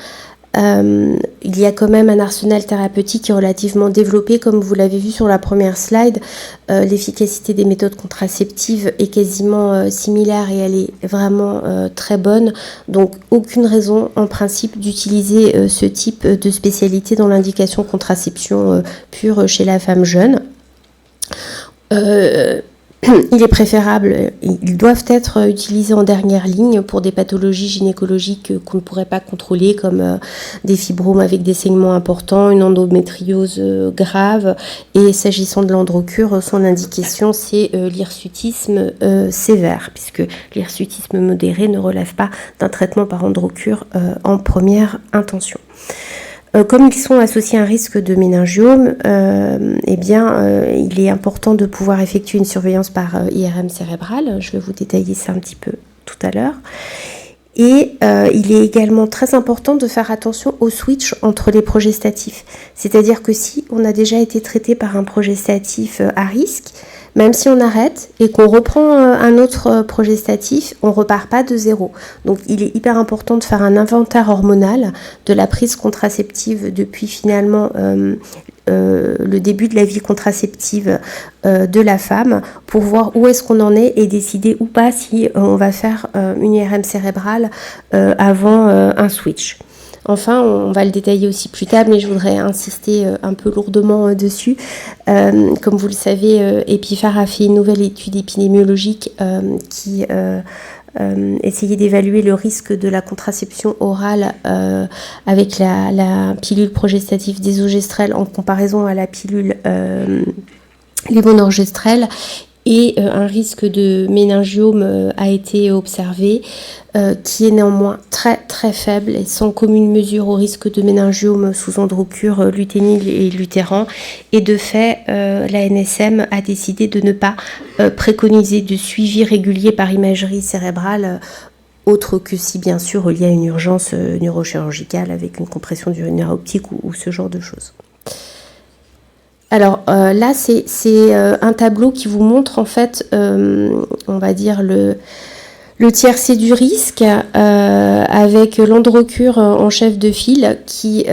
Il y a quand même un arsenal thérapeutique qui est relativement développé, comme vous l'avez vu sur la première slide. L'efficacité des méthodes contraceptives est quasiment similaire et elle est vraiment très bonne. Donc aucune raison en principe d'utiliser ce type de spécialité dans l'indication contraception pure chez la femme jeune. Il est préférable, ils doivent être utilisés en dernière ligne pour des pathologies gynécologiques qu'on ne pourrait pas contrôler, comme des fibromes avec des saignements importants, une endométriose grave. Et s'agissant de l'androcure, son indication, c'est l'hirsutisme sévère, puisque l'hirsutisme modéré ne relève pas d'un traitement par androcure en première intention. Comme ils sont associés à un risque de méningiome, il est important de pouvoir effectuer une surveillance par IRM cérébral. Je vais vous détailler ça un petit peu tout à l'heure. Et il est également très important de faire attention au switch entre les progestatifs. C'est-à-dire que si on a déjà été traité par un progestatif à risque, même si on arrête et qu'on reprend un autre progestatif, on ne repart pas de zéro. Donc il est hyper important de faire un inventaire hormonal de la prise contraceptive depuis finalement le début de la vie contraceptive de la femme pour voir où est-ce qu'on en est et décider ou pas si on va faire une IRM cérébrale avant un switch. Enfin, on va le détailler aussi plus tard, mais je voudrais insister un peu lourdement dessus. Comme vous le savez, Epiphar a fait une nouvelle étude épidémiologique qui essayait d'évaluer le risque de la contraception orale avec la pilule progestative désogestrel en comparaison à la pilule lévonorgestrel. Et un risque de méningiome a été observé, qui est néanmoins très très faible et sans commune mesure au risque de méningiome sous androcure luténile et luthéran. Et de fait, la NSM a décidé de ne pas préconiser de suivi régulier par imagerie cérébrale, autre que si bien sûr il y a une urgence neurochirurgicale avec une compression du nerf optique ou ce genre de choses. Alors là, c'est un tableau qui vous montre en fait, on va dire le tiercé du risque avec l'androcure en chef de file qui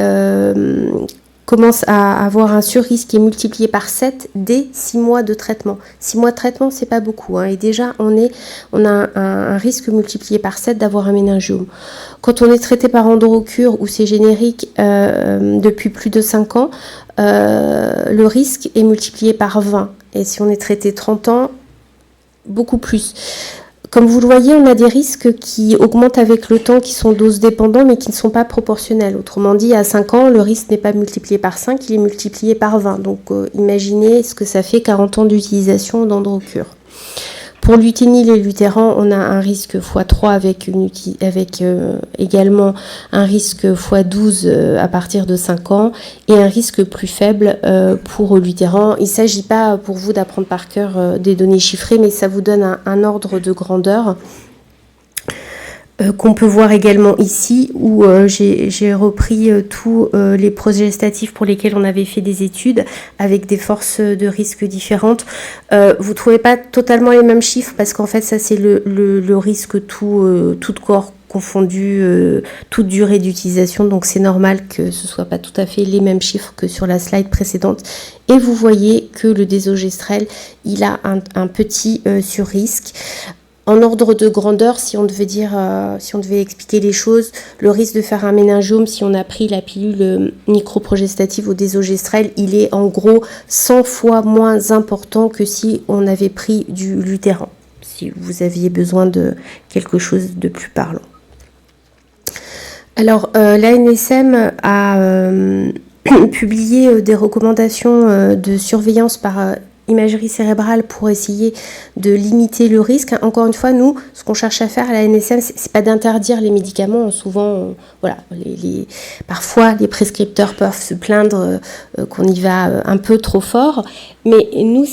commence à avoir un surrisque qui est multiplié par 7 dès 6 mois de traitement. 6 mois de traitement, c'est pas beaucoup, hein, et déjà on a un risque multiplié par 7 d'avoir un méningiome. Quand on est traité par androcure ou c'est générique depuis plus de 5 ans, le risque est multiplié par 20. Et si on est traité 30 ans, beaucoup plus. Comme vous le voyez, on a des risques qui augmentent avec le temps, qui sont dose dépendants, mais qui ne sont pas proportionnels. Autrement dit, à 5 ans, le risque n'est pas multiplié par 5, il est multiplié par 20. Donc imaginez ce que ça fait 40 ans d'utilisation d'androcure. Pour luténile et luthéran, on a un risque x3 avec également un risque x12 à partir de 5 ans et un risque plus faible pour luthéran. Il ne s'agit pas pour vous d'apprendre par cœur des données chiffrées, mais ça vous donne un ordre de grandeur. qu'on peut voir également ici, où j'ai repris tous les progestatifs pour lesquels on avait fait des études, avec des forces de risque différentes. Vous ne trouvez pas totalement les mêmes chiffres, parce qu'en fait, ça c'est le risque tout corps confondu, toute durée d'utilisation, donc c'est normal que ce ne soit pas tout à fait les mêmes chiffres que sur la slide précédente. Et vous voyez que le désogestrel, il a un petit sur-risque. En ordre de grandeur, si on devait expliquer les choses, le risque de faire un méningiome si on a pris la pilule microprogestative au désogestrel, il est en gros 100 fois moins important que si on avait pris du Luthéran, si vous aviez besoin de quelque chose de plus parlant. Alors, l'ANSM a publié des recommandations de surveillance par imagerie cérébrale pour essayer de limiter le risque. Encore une fois, nous, ce qu'on cherche à faire à la NSM, c'est pas d'interdire les médicaments. Souvent, voilà, parfois, les prescripteurs peuvent se plaindre qu'on y va un peu trop fort. Mais nous,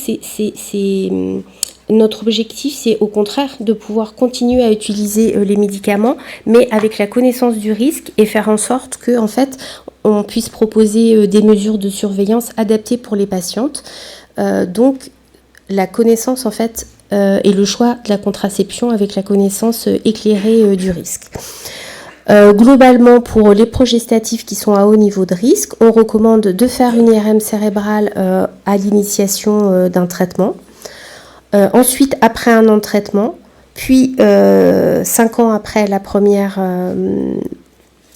notre objectif, c'est au contraire de pouvoir continuer à utiliser les médicaments, mais avec la connaissance du risque et faire en sorte que, en fait, on puisse proposer des mesures de surveillance adaptées pour les patientes. Donc, la connaissance, en fait, et le choix de la contraception avec la connaissance éclairée du risque. Globalement, pour les progestatifs qui sont à haut niveau de risque, on recommande de faire une IRM cérébrale à l'initiation d'un traitement. Ensuite, après un an de traitement, puis 5 ans après la première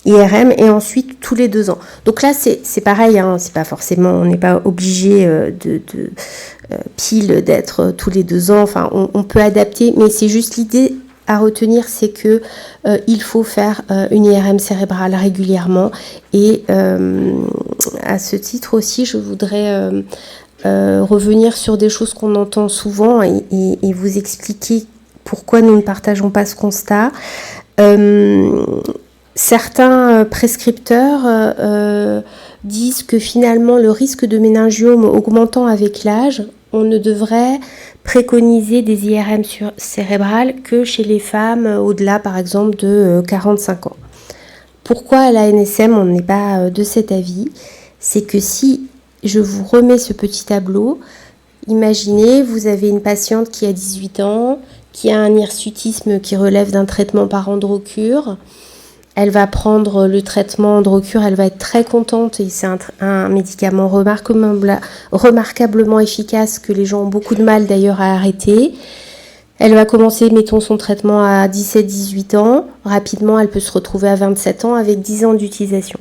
IRM, et ensuite tous les 2 ans. Donc là, c'est pareil, hein, c'est pas forcément, on n'est pas obligé pile d'être tous les 2 ans. Enfin, on peut adapter, mais c'est juste l'idée à retenir, c'est que il faut faire une IRM cérébrale régulièrement. Et à ce titre aussi, je voudrais revenir sur des choses qu'on entend souvent et vous expliquer pourquoi nous ne partageons pas ce constat. Certains prescripteurs disent que finalement le risque de méningiome augmentant avec l'âge, on ne devrait préconiser des IRM cérébrales que chez les femmes au-delà par exemple de 45 ans. Pourquoi à la NSM on n'est pas de cet avis? C'est que si je vous remets ce petit tableau, imaginez, vous avez une patiente qui a 18 ans, qui a un hirsutisme qui relève d'un traitement par Androcur. Elle va prendre le traitement Androcur, elle va être très contente et c'est un médicament remarquablement efficace que les gens ont beaucoup de mal d'ailleurs à arrêter. Elle va commencer, mettons, son traitement à 17-18 ans. Rapidement, elle peut se retrouver à 27 ans avec 10 ans d'utilisation.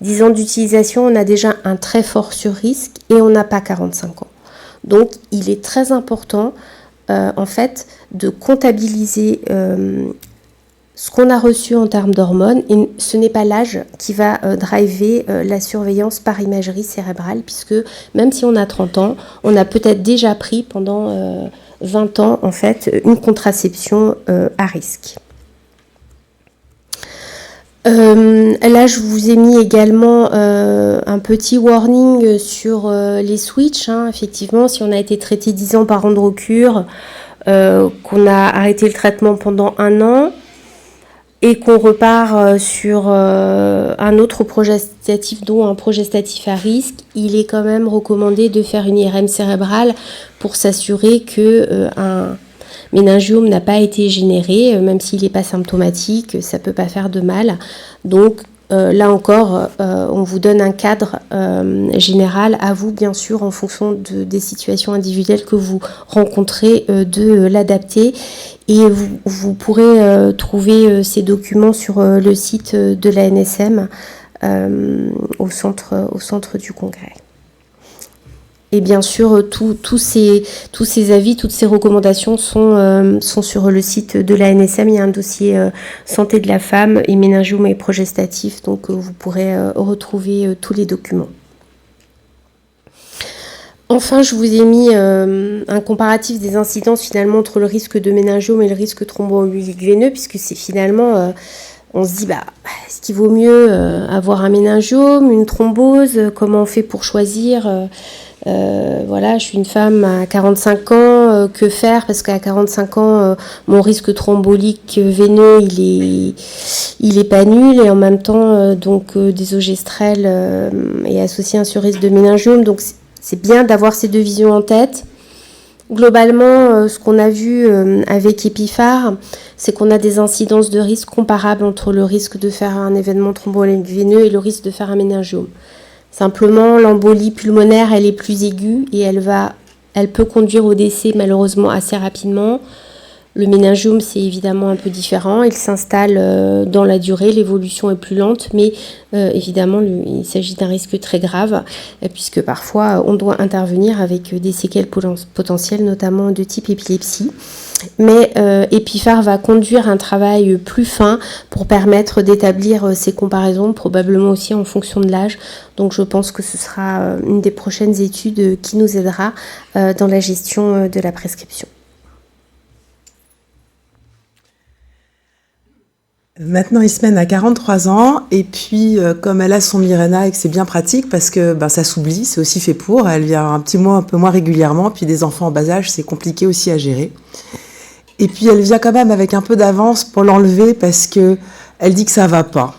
10 ans d'utilisation, on a déjà un très fort sur-risque et on n'a pas 45 ans. Donc, il est très important, en fait, de comptabiliser ce qu'on a reçu en termes d'hormones, et ce n'est pas l'âge qui va driver la surveillance par imagerie cérébrale, puisque même si on a 30 ans, on a peut-être déjà pris pendant 20 ans, en fait, une contraception à risque. Là, je vous ai mis également un petit warning sur les switches. Effectivement, si on a été traité 10 ans par Androcur, qu'on a arrêté le traitement pendant 1 an, et qu'on repart sur un autre progestatif, dont un progestatif à risque, il est quand même recommandé de faire une IRM cérébrale pour s'assurer qu'un méningiome n'a pas été généré, même s'il n'est pas symptomatique, ça ne peut pas faire de mal. Donc là encore, on vous donne un cadre général, à vous bien sûr, en fonction des situations individuelles que vous rencontrez, de l'adapter. Et vous pourrez trouver ces documents sur le site de la NSM au centre du congrès. Et bien sûr, tous ces avis, toutes ces recommandations sont sur le site de la NSM. Il y a un dossier santé de la femme et méningiome et progestatif, donc vous pourrez retrouver tous les documents. Enfin, je vous ai mis un comparatif des incidences finalement entre le risque de méningiome et le risque thromboembolique veineux, puisque c'est finalement, on se dit, est-ce qu'il vaut mieux avoir un méningiome, une thrombose? Comment on fait pour choisir Voilà, je suis une femme à 45 ans, que faire? Parce qu'à 45 ans, mon risque thrombolique veineux, il est pas nul, et en même temps, désogestrel est associé à un surrisque de méningiome. Donc c'est bien d'avoir ces deux visions en tête. Globalement, ce qu'on a vu avec Epiphar, c'est qu'on a des incidences de risque comparables entre le risque de faire un événement thrombolique veineux et le risque de faire un méningiome. Simplement, l'embolie pulmonaire, elle est plus aiguë et elle peut conduire au décès malheureusement assez rapidement. Le méningiome, c'est évidemment un peu différent. Il s'installe dans la durée, l'évolution est plus lente, mais évidemment, il s'agit d'un risque très grave, puisque parfois, on doit intervenir avec des séquelles potentielles, notamment de type épilepsie. Mais Epiphar va conduire un travail plus fin pour permettre d'établir ces comparaisons, probablement aussi en fonction de l'âge. Donc je pense que ce sera une des prochaines études qui nous aidera dans la gestion de la prescription. Maintenant, Ismène a 43 ans, et puis comme elle a son Mirena et que c'est bien pratique parce que ça s'oublie, c'est aussi fait pour. Elle vient un peu moins régulièrement, puis des enfants en bas âge, c'est compliqué aussi à gérer. Et puis elle vient quand même avec un peu d'avance pour l'enlever parce que elle dit que ça va pas.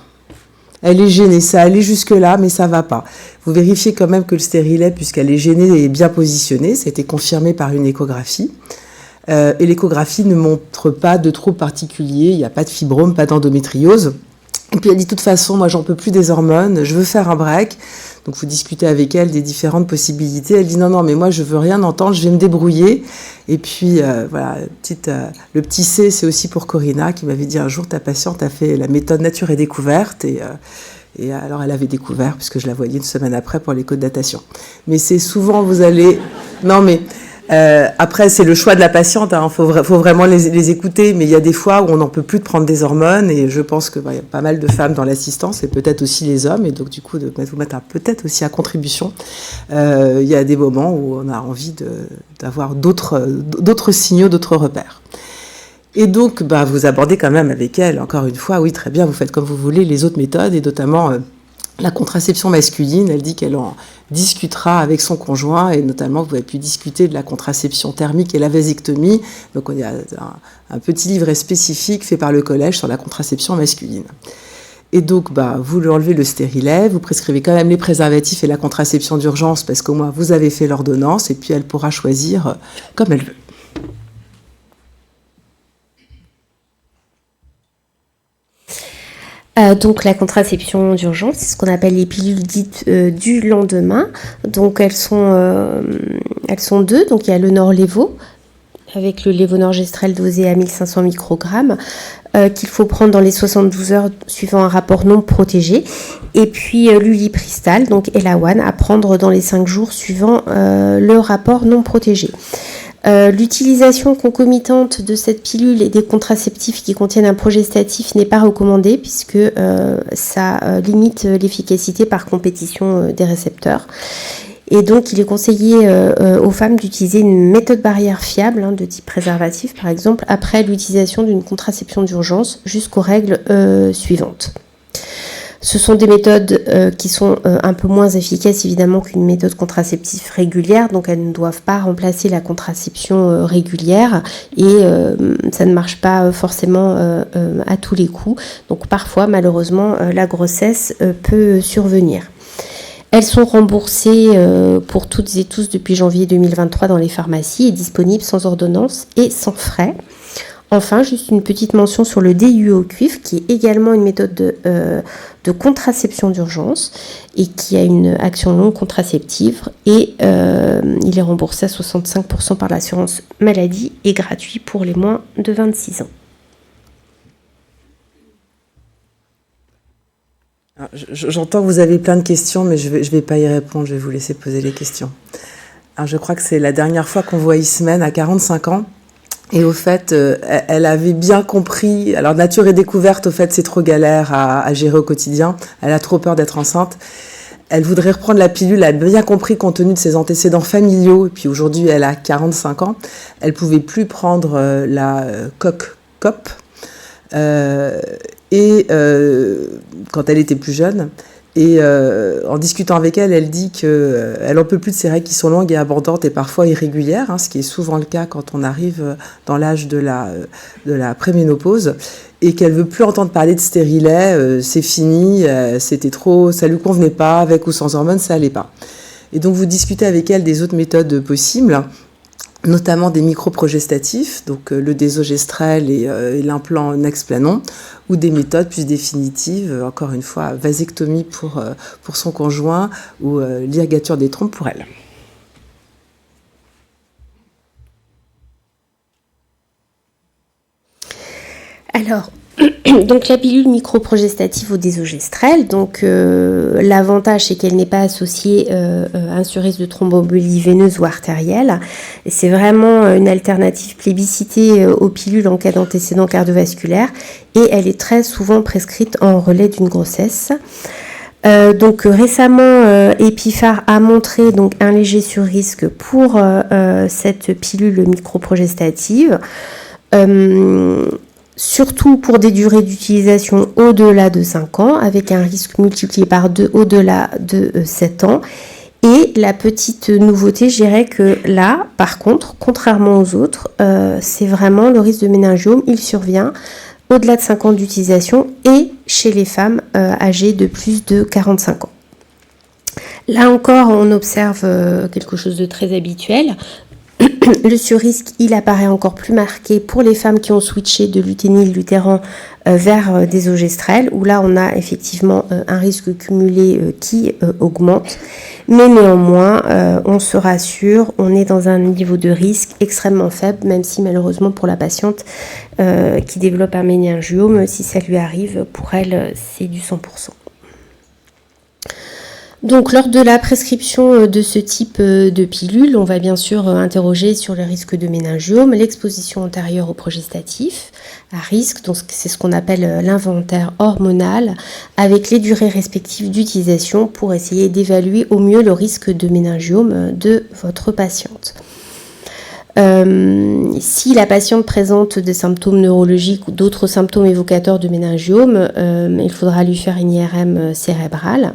Elle est gênée, ça allait jusque-là, mais ça va pas. Vous vérifiez quand même que le stérilet, puisqu'elle est gênée, est bien positionné. Ça a été confirmé par une échographie. Et l'échographie ne montre pas de troubles particuliers, il n'y a pas de fibrome, pas d'endométriose. Et puis elle dit, de toute façon, moi j'en peux plus des hormones, je veux faire un break. Donc vous discutez avec elle des différentes possibilités. Elle dit non, mais moi je veux rien entendre, je vais me débrouiller. Et puis voilà, le petit C, c'est aussi pour Corinna qui m'avait dit un jour, ta patiente a fait la méthode nature et découverte. Et alors elle avait découvert, puisque je la voyais une semaine après pour l'écho de datation. Mais c'est souvent, vous allez... Non mais... après, c'est le choix de la patiente, hein. Faut vraiment les écouter, mais il y a des fois où on n'en peut plus de prendre des hormones, et je pense qu'il y a pas mal de femmes dans l'assistance, et peut-être aussi les hommes, et donc du coup, de vous mettre peut-être aussi à contribution. Il y a des moments où on a envie d'avoir d'autres signaux, d'autres repères. Et donc, vous abordez quand même avec elle, encore une fois, oui, très bien, vous faites comme vous voulez, les autres méthodes, et notamment... la contraception masculine, elle dit qu'elle en discutera avec son conjoint, et notamment vous avez pu discuter de la contraception thermique et la vasectomie. Donc il y a un petit livret spécifique fait par le collège sur la contraception masculine. Et donc vous lui enlevez le stérilet, vous prescrivez quand même les préservatifs et la contraception d'urgence parce qu'au moins vous avez fait l'ordonnance, et puis elle pourra choisir comme elle veut. Donc la contraception d'urgence, c'est ce qu'on appelle les pilules dites du lendemain. Donc elles sont deux. Donc il y a le Norlevo avec le lévonorgestrel dosé à 1500 microgrammes qu'il faut prendre dans les 72 heures suivant un rapport non protégé. Et puis l'Ulipristal, donc Elawan, à prendre dans les 5 jours suivant le rapport non protégé. L'utilisation concomitante de cette pilule et des contraceptifs qui contiennent un progestatif n'est pas recommandée puisque ça limite l'efficacité par compétition des récepteurs. Et donc, il est conseillé aux femmes d'utiliser une méthode barrière fiable, de type préservatif par exemple, après l'utilisation d'une contraception d'urgence jusqu'aux règles suivantes. Ce sont des méthodes qui sont un peu moins efficaces évidemment qu'une méthode contraceptive régulière, donc elles ne doivent pas remplacer la contraception régulière et ça ne marche pas forcément à tous les coups. Donc parfois malheureusement la grossesse peut survenir. Elles sont remboursées pour toutes et tous depuis janvier 2023 dans les pharmacies et disponibles sans ordonnance et sans frais. Enfin, juste une petite mention sur le DIU au cuivre, qui est également une méthode de contraception d'urgence et qui a une action non contraceptive. Et il est remboursé à 65% par l'assurance maladie et gratuit pour les moins de 26 ans. Alors, j'entends que vous avez plein de questions, mais je vais pas y répondre, je vais vous laisser poser les questions. Alors, je crois que c'est la dernière fois qu'on voit Ismène à 45 ans. Et au fait, elle avait bien compris. Alors, nature et découverte, au fait, c'est trop galère à gérer au quotidien. Elle a trop peur d'être enceinte. Elle voudrait reprendre la pilule. Elle a bien compris, compte tenu de ses antécédents familiaux. Et puis aujourd'hui, elle a 45 ans. Elle pouvait plus prendre la COP. Quand elle était plus jeune. Et en discutant avec elle, elle dit qu'elle n'en peut plus de ces règles qui sont longues et abordantes et parfois irrégulières, ce qui est souvent le cas quand on arrive dans l'âge de la préménopause, et qu'elle veut plus entendre parler de stérilet, c'est fini, c'était trop, ça lui convenait pas, avec ou sans hormones, ça allait pas. Et donc vous discutez avec elle des autres méthodes possibles, notamment des microprogestatifs, donc le désogestrel et l'implant Nexplanon, ou des méthodes plus définitives, encore une fois, vasectomie pour son conjoint ou l'irrigature des trompes pour elle. Alors, donc la pilule microprogestative au désogestrel, donc l'avantage c'est qu'elle n'est pas associée à un risque de thromboembolie veineuse ou artérielle. Et c'est vraiment une alternative plébiscitée aux pilules en cas d'antécédent cardiovasculaire et elle est très souvent prescrite en relais d'une grossesse. Donc récemment, Epiphar a montré donc un léger surrisque pour cette pilule microprogestative. Surtout pour des durées d'utilisation au-delà de 5 ans, avec un risque multiplié par 2 au-delà de 7 ans. Et la petite nouveauté, je dirais que là, par contre, contrairement aux autres, c'est vraiment le risque de méningiome, il survient au-delà de 5 ans d'utilisation et chez les femmes âgées de plus de 45 ans. Là encore, on observe quelque chose de très habituel. Le surrisque, il apparaît encore plus marqué pour les femmes qui ont switché de l'uténil-lutéran vers désogestrel, où là on a effectivement un risque cumulé qui augmente. Mais néanmoins, on se rassure, on est dans un niveau de risque extrêmement faible, même si malheureusement pour la patiente qui développe un méningiome, si ça lui arrive, pour elle c'est du 100%. Donc, lors de la prescription de ce type de pilule, on va bien sûr interroger sur le risque de méningiome, l'exposition antérieure au progestatif à risque, donc c'est ce qu'on appelle l'inventaire hormonal, avec les durées respectives d'utilisation pour essayer d'évaluer au mieux le risque de méningiome de votre patiente. Si la patiente présente des symptômes neurologiques ou d'autres symptômes évocateurs de méningiome, il faudra lui faire une IRM cérébrale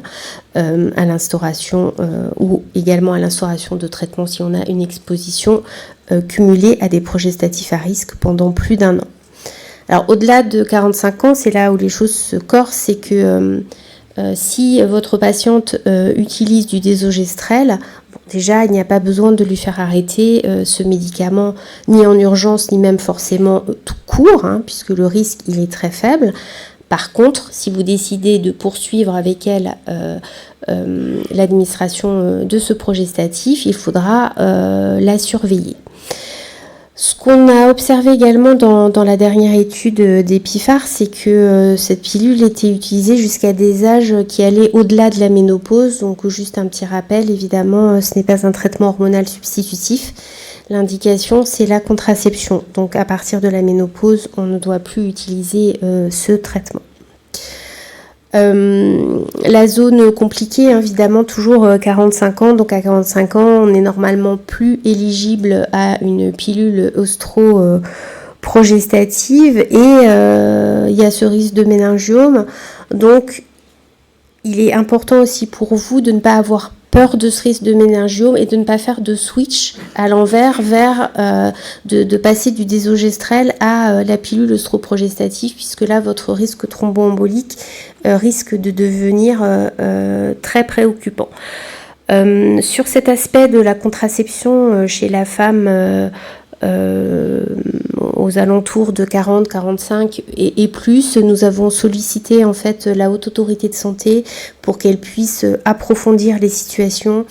à l'instauration ou également à l'instauration de traitement si on a une exposition cumulée à des progestatifs à risque pendant plus d'1 an. Alors au-delà de 45 ans, c'est là où les choses se corsent, c'est que si votre patiente utilise du désogestrel, déjà, il n'y a pas besoin de lui faire arrêter ce médicament, ni en urgence, ni même forcément tout court, puisque le risque, il est très faible. Par contre, si vous décidez de poursuivre avec elle l'administration de ce progestatif, il faudra la surveiller. Ce qu'on a observé également dans la dernière étude d'Epiphar, c'est que cette pilule était utilisée jusqu'à des âges qui allaient au-delà de la ménopause. Donc juste un petit rappel, évidemment, ce n'est pas un traitement hormonal substitutif. L'indication, c'est la contraception. Donc à partir de la ménopause, on ne doit plus utiliser ce traitement. La zone compliquée, évidemment, toujours 45 ans. Donc à 45 ans, on est normalement plus éligible à une pilule œstro-progestative et il y a ce risque de méningiome. Donc il est important aussi pour vous de ne pas avoir peur de ce risque de méningiome et de ne pas faire de switch à l'envers vers de passer du désogestrel à la pilule œstro-progestative, puisque là votre risque thromboembolique risque de devenir très préoccupant. Sur cet aspect de la contraception chez la femme aux alentours de 40, 45 et plus, nous avons sollicité en fait la Haute Autorité de Santé pour qu'elle puisse approfondir les situations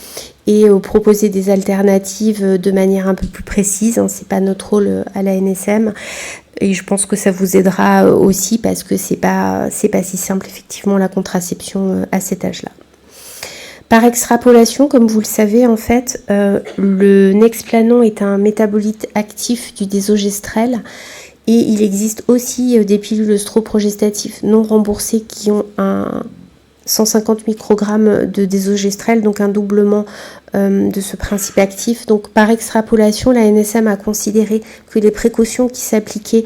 et proposer des alternatives de manière un peu plus précise. C'est pas notre rôle à la NSM et je pense que ça vous aidera aussi parce que c'est pas si simple effectivement la contraception à cet âge-là. Par extrapolation, comme vous le savez, en fait, le Nexplanon est un métabolite actif du désogestrel et il existe aussi des pilules œstro-progestatives non remboursées qui ont un 150 microgrammes de désogestrel, donc un doublement de ce principe actif. Donc par extrapolation, la NSM a considéré que les précautions qui s'appliquaient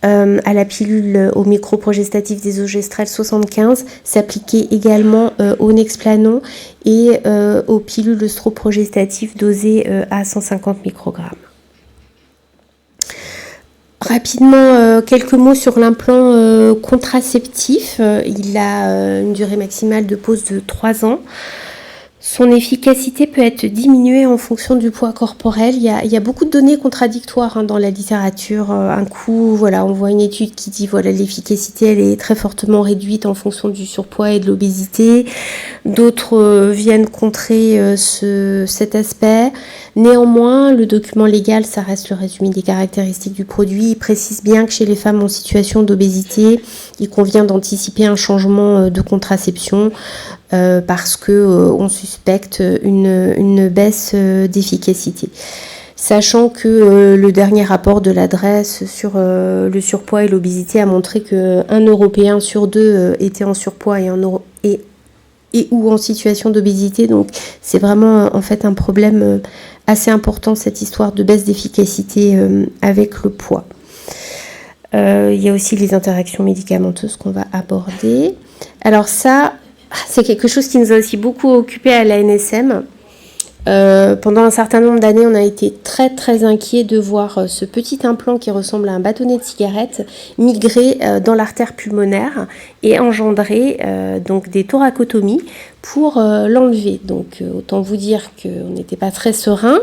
à la pilule au microprogestatif désogestrel 75 s'appliquait également au Nexplanon et aux pilules œstroprogestatives dosées à 150 microgrammes. Rapidement, quelques mots sur l'implant contraceptif. Il a une durée maximale de pause de 3 ans. Son efficacité peut être diminuée en fonction du poids corporel. Il y a beaucoup de données contradictoires dans la littérature. Un coup, on voit une étude qui dit l'efficacité elle est très fortement réduite en fonction du surpoids et de l'obésité. D'autres viennent contrer cet aspect. Néanmoins, le document légal, ça reste le résumé des caractéristiques du produit. Il précise bien que chez les femmes en situation d'obésité, il convient d'anticiper un changement de contraception parce qu'on suspecte une baisse d'efficacité. Sachant que le dernier rapport de l'adresse sur le surpoids et l'obésité a montré qu'un Européen sur 2 était en surpoids et ou en situation d'obésité. Donc c'est vraiment en fait un problème assez important, cette histoire de baisse d'efficacité avec le poids. Il y a aussi les interactions médicamenteuses qu'on va aborder. Alors ça, c'est quelque chose qui nous a aussi beaucoup occupé à la NSM. Pendant un certain nombre d'années, on a été très très inquiets de voir ce petit implant qui ressemble à un bâtonnet de cigarette migrer dans l'artère pulmonaire et engendrer donc des thoracotomies pour l'enlever. Donc autant vous dire qu'on n'était pas très serein.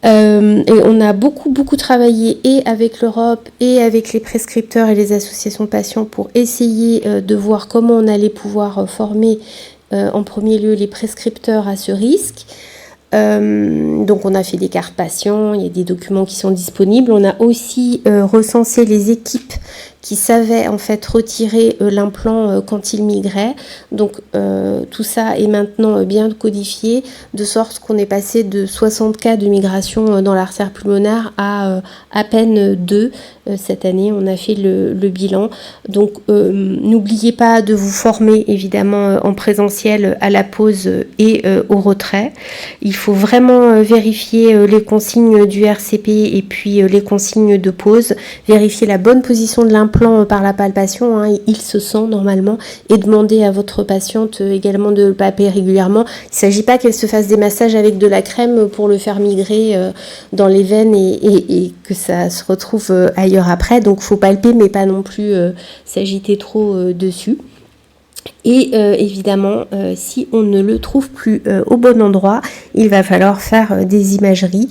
Et on a beaucoup travaillé et avec l'Europe et avec les prescripteurs et les associations de patients pour essayer de voir comment on allait pouvoir former en premier lieu les prescripteurs à ce risque. Donc on a fait des cartes patients, il y a des documents qui sont disponibles. On a aussi recensé les équipes qui savaient en fait retirer l'implant quand il migrait. Donc tout ça est maintenant bien codifié, de sorte qu'on est passé de 60 cas de migration dans l'artère pulmonaire à peine 2. Cette année, on a fait le bilan. Donc n'oubliez pas de vous former évidemment en présentiel à la pause et au retrait. Il faut vraiment vérifier les consignes du RCP et puis les consignes de pause, vérifier la bonne position de l'implant par la palpation, il se sent normalement, et demander à votre patiente également de le palper régulièrement. Il ne s'agit pas qu'elle se fasse des massages avec de la crème pour le faire migrer dans les veines et que ça se retrouve ailleurs après. Donc il faut palper mais pas non plus s'agiter trop dessus. Et évidemment, si on ne le trouve plus au bon endroit, il va falloir faire des imageries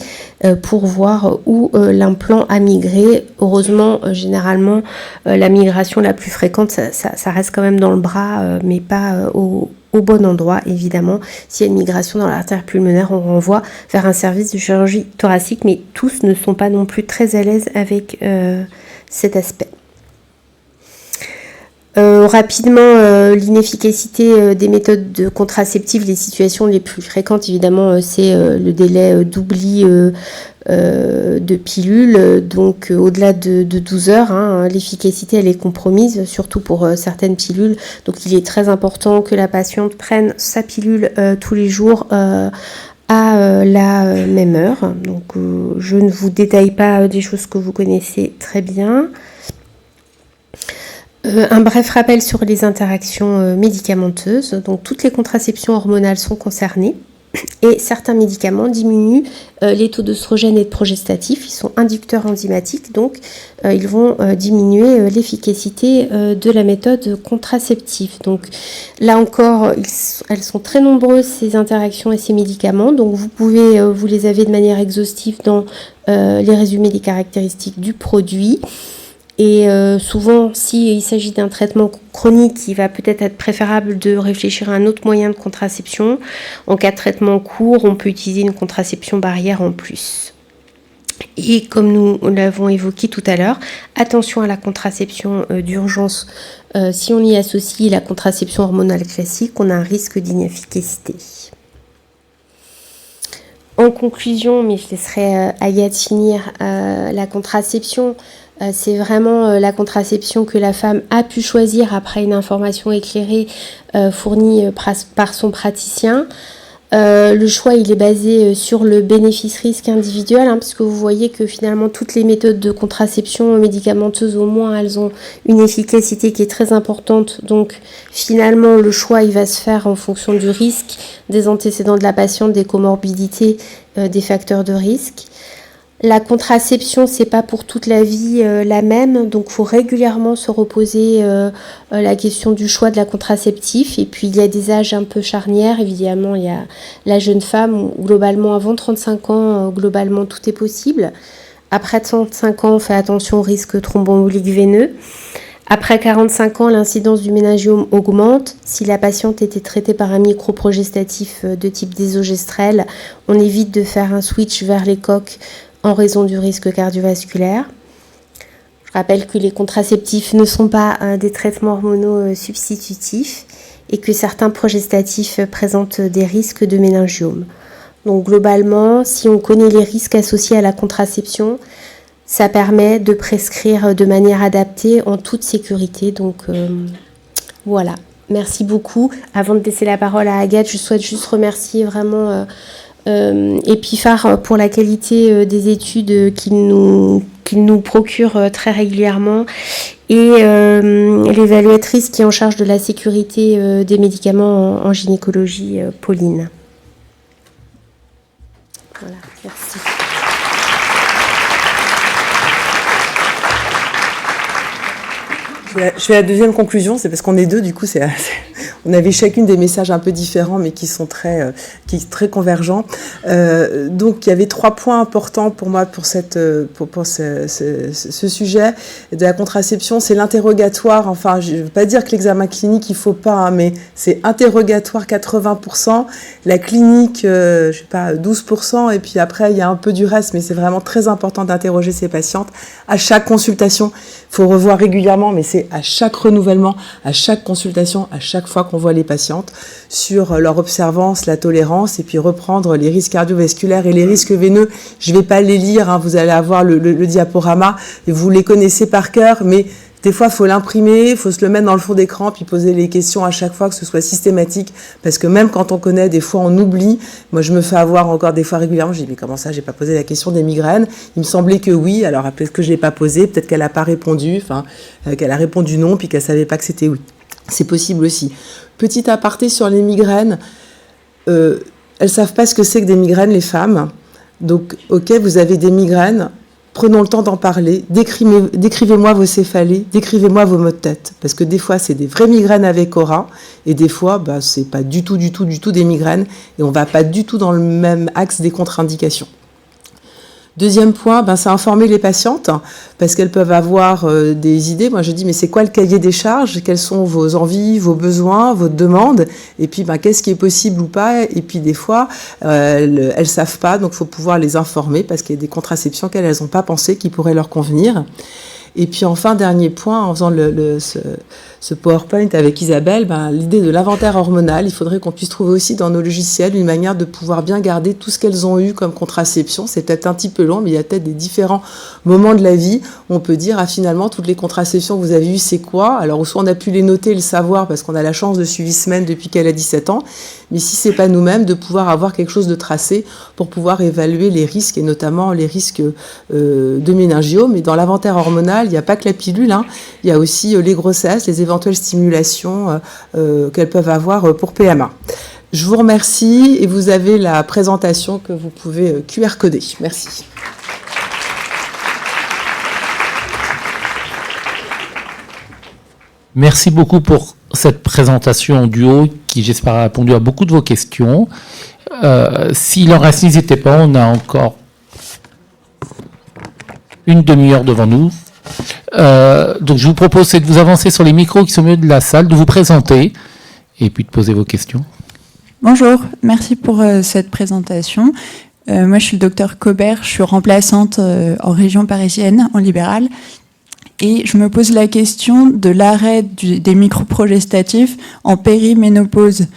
pour voir où l'implant a migré. Heureusement, généralement, la migration la plus fréquente, ça reste quand même dans le bras, mais pas au bon endroit, évidemment. S'il y a une migration dans l'artère pulmonaire, on renvoie vers un service de chirurgie thoracique, mais tous ne sont pas non plus très à l'aise avec cet aspect. Rapidement, l'inefficacité des méthodes contraceptives, les situations les plus fréquentes, évidemment, c'est le délai d'oubli de pilules, donc au-delà de 12 heures, l'efficacité elle est compromise, surtout pour certaines pilules. Donc il est très important que la patiente prenne sa pilule tous les jours à la même heure. Donc je ne vous détaille pas des choses que vous connaissez très bien. Un bref rappel sur les interactions médicamenteuses. Donc toutes les contraceptions hormonales sont concernées et certains médicaments diminuent les taux d'œstrogène et de progestatif. Ils sont inducteurs enzymatiques, donc ils vont diminuer l'efficacité de la méthode contraceptive. Donc là encore, elles sont très nombreuses ces interactions et ces médicaments. Donc vous les avez de manière exhaustive dans les résumés des caractéristiques du produit. Et souvent, s'il s'agit d'un traitement chronique, il va peut-être être préférable de réfléchir à un autre moyen de contraception. En cas de traitement court, on peut utiliser une contraception barrière en plus. Et comme nous l'avons évoqué tout à l'heure, attention à la contraception d'urgence. Si on y associe la contraception hormonale classique, on a un risque d'inefficacité. En conclusion, mais je laisserai Agathe finir, la contraception, c'est vraiment la contraception que la femme a pu choisir après une information éclairée fournie par son praticien. Le choix, il est basé sur le bénéfice-risque individuel, parce que vous voyez que finalement, toutes les méthodes de contraception médicamenteuse, au moins, elles ont une efficacité qui est très importante. Donc, finalement, le choix, il va se faire en fonction du risque, des antécédents de la patiente, des comorbidités, des facteurs de risque. La contraception, c'est pas pour toute la vie la même, donc il faut régulièrement se reposer la question du choix de la contraceptif. Et puis il y a des âges un peu charnières, évidemment, il y a la jeune femme où globalement avant 35 ans, globalement tout est possible. Après 35 ans, on fait attention au risque thromboembolique veineux. Après 45 ans, l'incidence du méningiome augmente. Si la patiente était traitée par un microprogestatif de type désogestrel, on évite de faire un switch vers les coques en raison du risque cardiovasculaire. Je rappelle que les contraceptifs ne sont pas des traitements hormonaux substitutifs et que certains progestatifs présentent des risques de méningiome. Donc globalement, si on connaît les risques associés à la contraception, ça permet de prescrire de manière adaptée en toute sécurité. Donc voilà, merci beaucoup. Avant de laisser la parole à Agathe, je souhaite juste remercier vraiment Epiphare pour la qualité des études qu'il nous procure très régulièrement et l'évaluatrice qui est en charge de la sécurité des médicaments en gynécologie, Pauline. Voilà, merci. Je fais la deuxième conclusion, c'est parce qu'on est deux, du coup, on avait chacune des messages un peu différents, mais qui sont très convergents. Donc, il y avait 3 points importants pour moi pour ce sujet de la contraception. C'est l'interrogatoire. Enfin, je ne veux pas dire que l'examen clinique, il ne faut pas, mais c'est interrogatoire 80%, la clinique, je sais pas, 12%, et puis après, il y a un peu du reste, mais c'est vraiment très important d'interroger ces patientes. À chaque consultation, il faut revoir régulièrement, mais c'est à chaque renouvellement, à chaque consultation, à chaque fois qu'on voit les patientes, sur leur observance, la tolérance, et puis reprendre les risques cardiovasculaires et les risques veineux. Je ne vais pas les lire, hein, vous allez avoir le diaporama, et vous les connaissez par cœur, mais des fois, il faut l'imprimer, il faut se le mettre dans le fond d'écran, puis poser les questions à chaque fois, que ce soit systématique, parce que même quand on connaît, des fois, on oublie. Moi, je me fais avoir encore des fois régulièrement, je dis, mais comment ça, j'ai pas posé la question des migraines? Il me semblait que oui, alors peut-être que je l'ai pas posé, peut-être qu'elle a pas répondu, qu'elle a répondu non, puis qu'elle savait pas que c'était oui. C'est possible aussi. Petit aparté sur les migraines, elles savent pas ce que c'est que des migraines, les femmes. Donc, ok, vous avez des migraines, prenons le temps d'en parler, décrivez-moi vos céphalées, décrivez-moi vos maux de tête. Parce que des fois, c'est des vraies migraines avec aura, et des fois, c'est pas du tout des migraines, et on va pas du tout dans le même axe des contre-indications. Deuxième point, c'est informer les patientes, parce qu'elles peuvent avoir des idées. Moi, je dis, mais c'est quoi le cahier des charges? Quelles sont vos envies, vos besoins, vos demandes? Et puis, qu'est-ce qui est possible ou pas? Et puis, des fois, elles savent pas, donc il faut pouvoir les informer, parce qu'il y a des contraceptions qu'elles n'ont pas pensé qui pourraient leur convenir. Et puis enfin, dernier point, en faisant ce PowerPoint avec Isabelle, l'idée de l'inventaire hormonal, il faudrait qu'on puisse trouver aussi dans nos logiciels une manière de pouvoir bien garder tout ce qu'elles ont eu comme contraception. C'est peut-être un petit peu long, mais il y a peut-être des différents moments de la vie où on peut dire, finalement, toutes les contraceptions que vous avez eues, c'est quoi? Alors, soit on a pu les noter et le savoir parce qu'on a la chance de suivre semaine depuis qu'elle a 17 ans, mais si c'est pas nous-mêmes, de pouvoir avoir quelque chose de tracé pour pouvoir évaluer les risques, et notamment les risques de méningiome. Et dans l'inventaire hormonal, il n'y a pas que la pilule, il y a aussi les grossesses, les éventuelles stimulations qu'elles peuvent avoir pour PMA. Je vous remercie et vous avez la présentation que vous pouvez QR coder. Merci. Merci beaucoup pour cette présentation en duo qui, j'espère, a répondu à beaucoup de vos questions. S'il en reste, n'hésitez pas, on a encore une demi-heure devant nous. Donc je vous propose de vous avancer sur les micros qui sont au milieu de la salle, de vous présenter et puis de poser vos questions. Bonjour, merci pour cette présentation. Moi je suis le docteur Cobert, je suis remplaçante en région parisienne, en libéral. Et je me pose la question de l'arrêt des microprogestatifs en périménopause.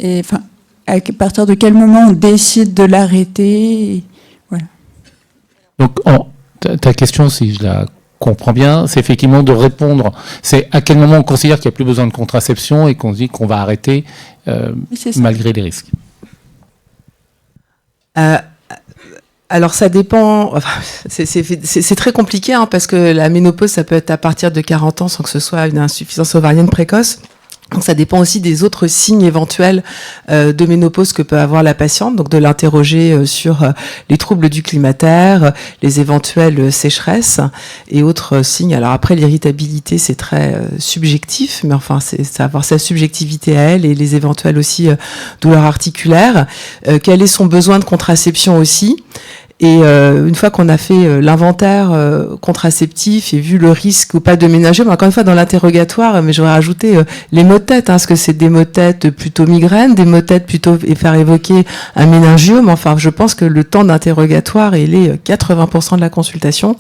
Et enfin, à partir de quel moment on décide de l'arrêter? Voilà. Donc ta question, si je la comprend bien, c'est effectivement de répondre. C'est à quel moment on considère qu'il n'y a plus besoin de contraception et qu'on se dit qu'on va arrêter malgré les risques. Alors ça dépend, c'est très compliqué parce que la ménopause, ça peut être à partir de 40 ans sans que ce soit une insuffisance ovarienne précoce. Donc ça dépend aussi des autres signes éventuels de ménopause que peut avoir la patiente, donc de l'interroger sur les troubles du climatère, les éventuelles sécheresses et autres signes. Alors après, l'irritabilité, c'est très subjectif, mais enfin, c'est avoir sa subjectivité à elle et les éventuelles aussi douleurs articulaires. Quel est son besoin de contraception aussi ? Et une fois qu'on a fait l'inventaire contraceptif et vu le risque ou pas de ménageux, mais encore une fois dans l'interrogatoire, mais j'aurais rajouté les maux de tête, parce que c'est des maux de tête plutôt migraines, des maux de tête plutôt et faire évoquer un méningiome. Enfin, je pense que le temps d'interrogatoire, il est 80% de la consultation.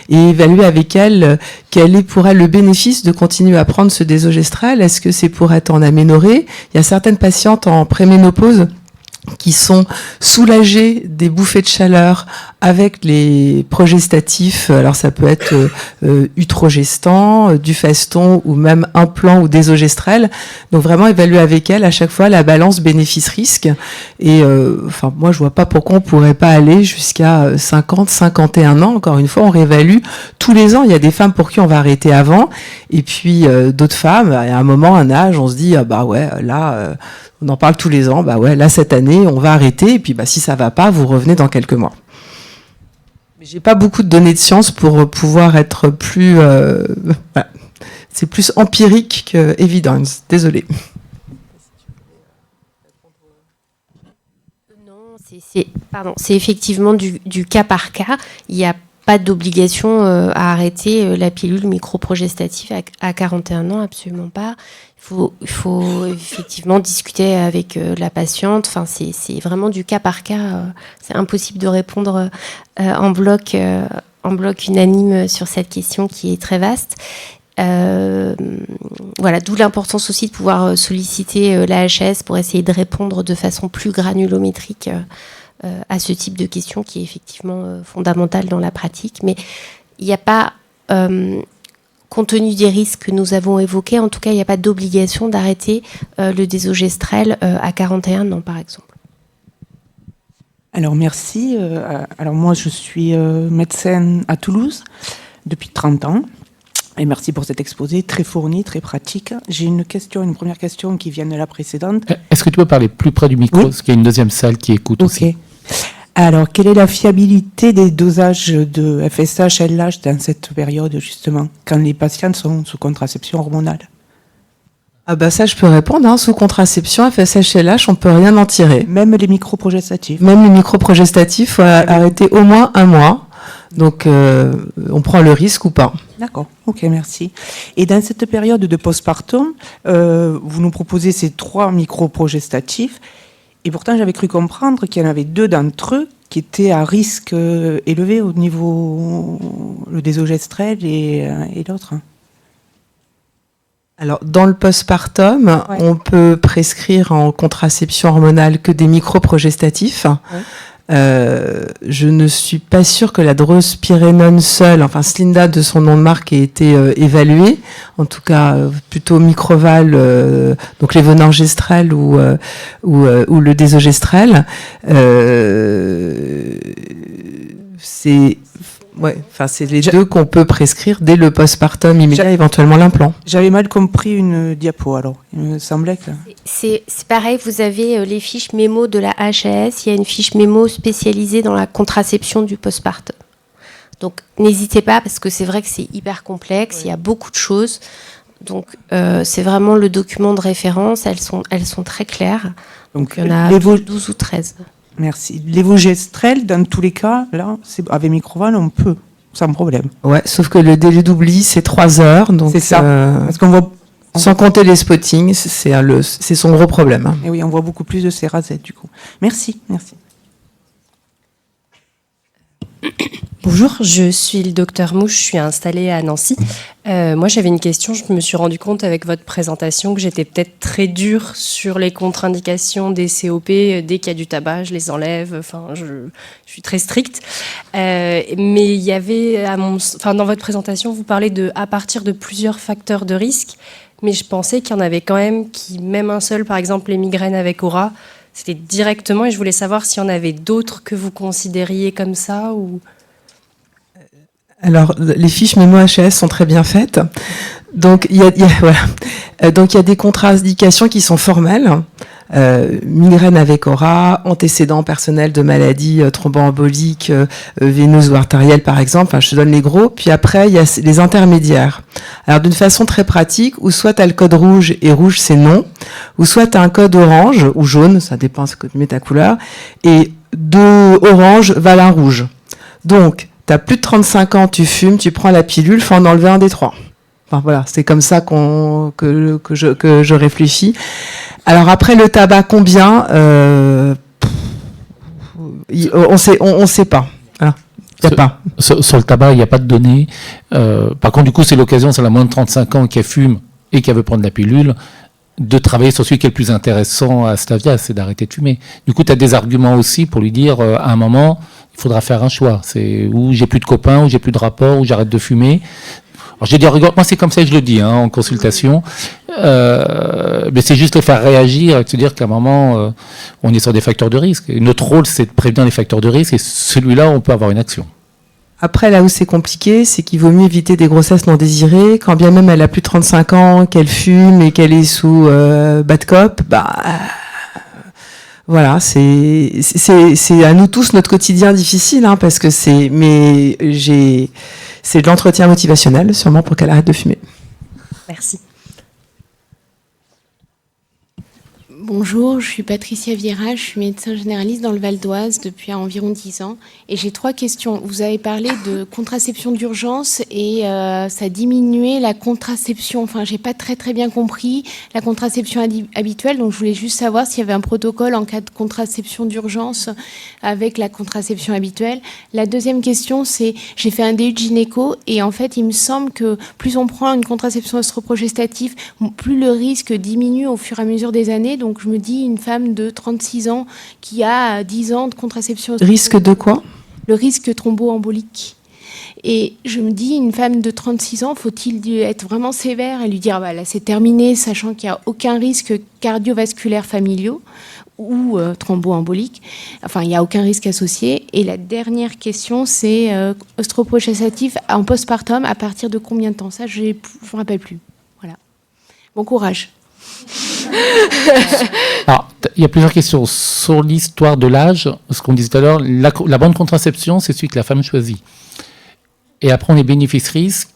Et évaluer avec elle quel est pour elle le bénéfice de continuer à prendre ce désogestrel. Est-ce que c'est pour être en aménorrhée ? Il y a certaines patientes en préménopause qui sont soulagés des bouffées de chaleur avec les progestatifs. Alors ça peut être utrogestant, Dufaston ou même implant ou désogestrel. Donc vraiment évaluer avec elle à chaque fois la balance bénéfice-risque. Et enfin moi je vois pas pourquoi on pourrait pas aller jusqu'à 50, 51 ans. Encore une fois, on réévalue tous les ans. Il y a des femmes pour qui on va arrêter avant, et puis d'autres femmes, à un moment, un âge, on se dit bah ouais là. On en parle tous les ans, bah ouais, là cette année, on va arrêter, et puis bah si ça va pas, vous revenez dans quelques mois. Mais j'ai pas beaucoup de données de science pour pouvoir être plus... voilà. C'est plus empirique que evidence, désolée. Non, c'est effectivement du cas par cas. Il n'y a pas d'obligation à arrêter la pilule microprogestative à 41 ans, absolument pas. Il faut effectivement discuter avec la patiente. Enfin, c'est vraiment du cas par cas. C'est impossible de répondre en bloc unanime sur cette question qui est très vaste. Voilà, d'où l'importance aussi de pouvoir solliciter la HS pour essayer de répondre de façon plus granulométrique à ce type de question qui est effectivement fondamentale dans la pratique. Mais il n'y a pas... compte tenu des risques que nous avons évoqués, en tout cas, il n'y a pas d'obligation d'arrêter le désogestrel à 41 ans, par exemple. Alors, merci. Alors, moi, je suis médecin à Toulouse depuis 30 ans. Et merci pour cet exposé très fourni, très pratique. J'ai une première question qui vient de la précédente. Est-ce que tu peux parler plus près du micro ? Oui. Parce qu'il y a une deuxième salle qui écoute aussi. Alors, quelle est la fiabilité des dosages de FSH, LH dans cette période, justement, quand les patientes sont sous contraception hormonale ? Ah bah ça, je peux répondre. Sous contraception, FSH, LH, on peut rien en tirer. Même les microprogestatifs ? Même les microprogestatifs, faut arrêter au moins 1 mois. Donc, on prend le risque ou pas. D'accord, ok, merci. Et dans cette période de postpartum, vous nous proposez ces 3 microprogestatifs. Et pourtant, j'avais cru comprendre qu'il y en avait 2 d'entre eux qui étaient à risque élevé au niveau le désogestrel et l'autre. Alors, dans le postpartum, Ouais. on peut prescrire en contraception hormonale que des microprogestatifs. Ouais. Je ne suis pas sûre que la drospirénone seule, enfin Slinda de son nom de marque, ait été évaluée. En tout cas, plutôt Microval, donc les Levonorgestrel ou le désogestrel. C'est les 2 qu'on peut prescrire dès le postpartum immédiat, éventuellement l'implant. J'avais mal compris une diapo, alors. Il me semblait que... C'est pareil, vous avez les fiches mémo de la HAS, il y a une fiche mémo spécialisée dans la contraception du postpartum. Donc n'hésitez pas, parce que c'est vrai que c'est hyper complexe, il y a beaucoup de choses. Donc c'est vraiment le document de référence, elles sont très claires. Donc il y en a 12 ou 13. Merci. L'évogestrel, dans tous les cas, là, avec Microval, on peut, sans problème. Ouais, sauf que le délai d'oubli, c'est 3 heures. Donc, c'est ça. Parce qu'on voit... Sans compter les spottings, c'est son gros problème. Et oui, on voit beaucoup plus de Cerazette, du coup. Merci. Bonjour, je suis le docteur Mouche, je suis installée à Nancy. Moi, j'avais une question. Je me suis rendu compte avec votre présentation que j'étais peut-être très dure sur les contre-indications des COP. Dès qu'il y a du tabac, je les enlève. Enfin, je suis très stricte. Mais il y avait, dans votre présentation, vous parlez à partir de plusieurs facteurs de risque. Mais je pensais qu'il y en avait quand même qui, même un seul, par exemple les migraines avec aura, c'était directement. Et je voulais savoir s'il y en avait d'autres que vous considériez comme ça ou... Alors, les fiches mémo-HS sont très bien faites. Donc, il y a des contre-indications qui sont formelles. Migraine avec aura, antécédents personnels de maladies thromboemboliques, veineuses ou artérielles, par exemple. Enfin, je te donne les gros. Puis après, il y a les intermédiaires. Alors, d'une façon très pratique, ou soit tu as le code rouge, et rouge, c'est non, ou soit tu as un code orange, ou jaune, ça dépend ce que tu mets ta couleur, et de orange valent un rouge. Donc, t'as plus de 35 ans, tu fumes, tu prends la pilule, faut en enlever un des trois. Enfin, voilà, c'est comme ça que je réfléchis. Alors après, le tabac, combien on sait pas. Voilà. Y a pas. Sur le tabac, il n'y a pas de données. Par contre, du coup, c'est l'occasion, c'est la moins de 35 ans qui fume et qui veut prendre la pilule, de travailler sur celui qui est le plus intéressant à cet âge-là, c'est d'arrêter de fumer. Du coup, tu as des arguments aussi pour lui dire, à un moment, il faudra faire un choix. C'est où j'ai plus de copains, où j'ai plus de rapports, où j'arrête de fumer. Alors, j'ai dit, regarde, moi, c'est comme ça que je le dis, en consultation. Mais c'est juste les faire réagir et se dire qu'à un moment, on est sur des facteurs de risque. Et notre rôle, c'est de prévenir les facteurs de risque et celui-là, on peut avoir une action. Après, là où c'est compliqué, c'est qu'il vaut mieux éviter des grossesses non désirées. Quand bien même elle a plus de 35 ans, qu'elle fume et qu'elle est sous bad cop, voilà, c'est à nous tous notre quotidien difficile, parce que c'est de l'entretien motivationnel, sûrement pour qu'elle arrête de fumer. Merci. Bonjour, je suis Patricia Vieira, je suis médecin généraliste dans le Val d'Oise depuis environ 10 ans et j'ai 3 questions. Vous avez parlé de contraception d'urgence et ça diminuait la contraception, enfin j'ai pas très bien compris la contraception habituelle, donc je voulais juste savoir s'il y avait un protocole en cas de contraception d'urgence avec la contraception habituelle. La deuxième question c'est, j'ai fait un DU de gynéco et en fait il me semble que plus on prend une contraception œstroprogestative, plus le risque diminue au fur et à mesure des années, donc je me dis, une femme de 36 ans qui a 10 ans de contraception... Risque de quoi ? Le risque thromboembolique. Et je me dis, une femme de 36 ans, faut-il être vraiment sévère et lui dire, là c'est terminé, sachant qu'il n'y a aucun risque cardiovasculaire familiaux ou thromboembolique. Enfin, il n'y a aucun risque associé. Et la dernière question, c'est œstroprogestatif en postpartum, à partir de combien de temps ? Ça, je ne me rappelle plus. Voilà. Bon courage. Alors, il y a plusieurs questions. Sur l'histoire de l'âge, ce qu'on disait tout à l'heure, la bonne contraception, c'est celui que la femme choisit. Et après, on est bénéfice-risque,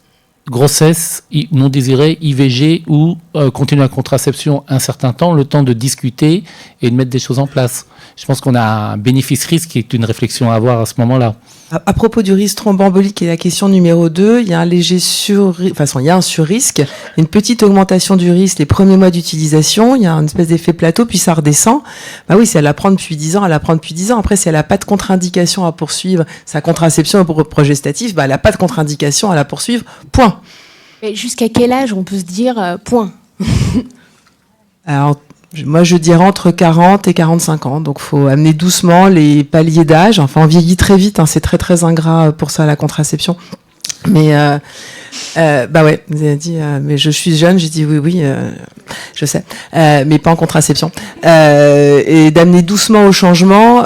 grossesse non désirée, IVG ou continuer la contraception un certain temps, le temps de discuter et de mettre des choses en place. Je pense qu'on a un bénéfice-risque qui est une réflexion à avoir à ce moment-là. À propos du risque thromboembolique, qui est la question numéro 2, il y a un léger il y a un surrisque, une petite augmentation du risque les premiers mois d'utilisation, il y a une espèce d'effet plateau, puis ça redescend. Oui, si elle la prend depuis 10 ans, elle la prend depuis 10 ans. Après, si elle n'a pas de contre-indication à poursuivre sa contraception progestative, elle n'a pas de contre-indication à la poursuivre, point. Mais jusqu'à quel âge on peut se dire point? Alors, moi, je dirais entre 40 et 45 ans. Donc, faut amener doucement les paliers d'âge. Enfin, on vieillit très vite. C'est très ingrat pour ça, la contraception. Mais, ouais, vous avez dit, mais je suis jeune. J'ai dit oui, je sais. Mais pas en contraception. Et d'amener doucement au changement.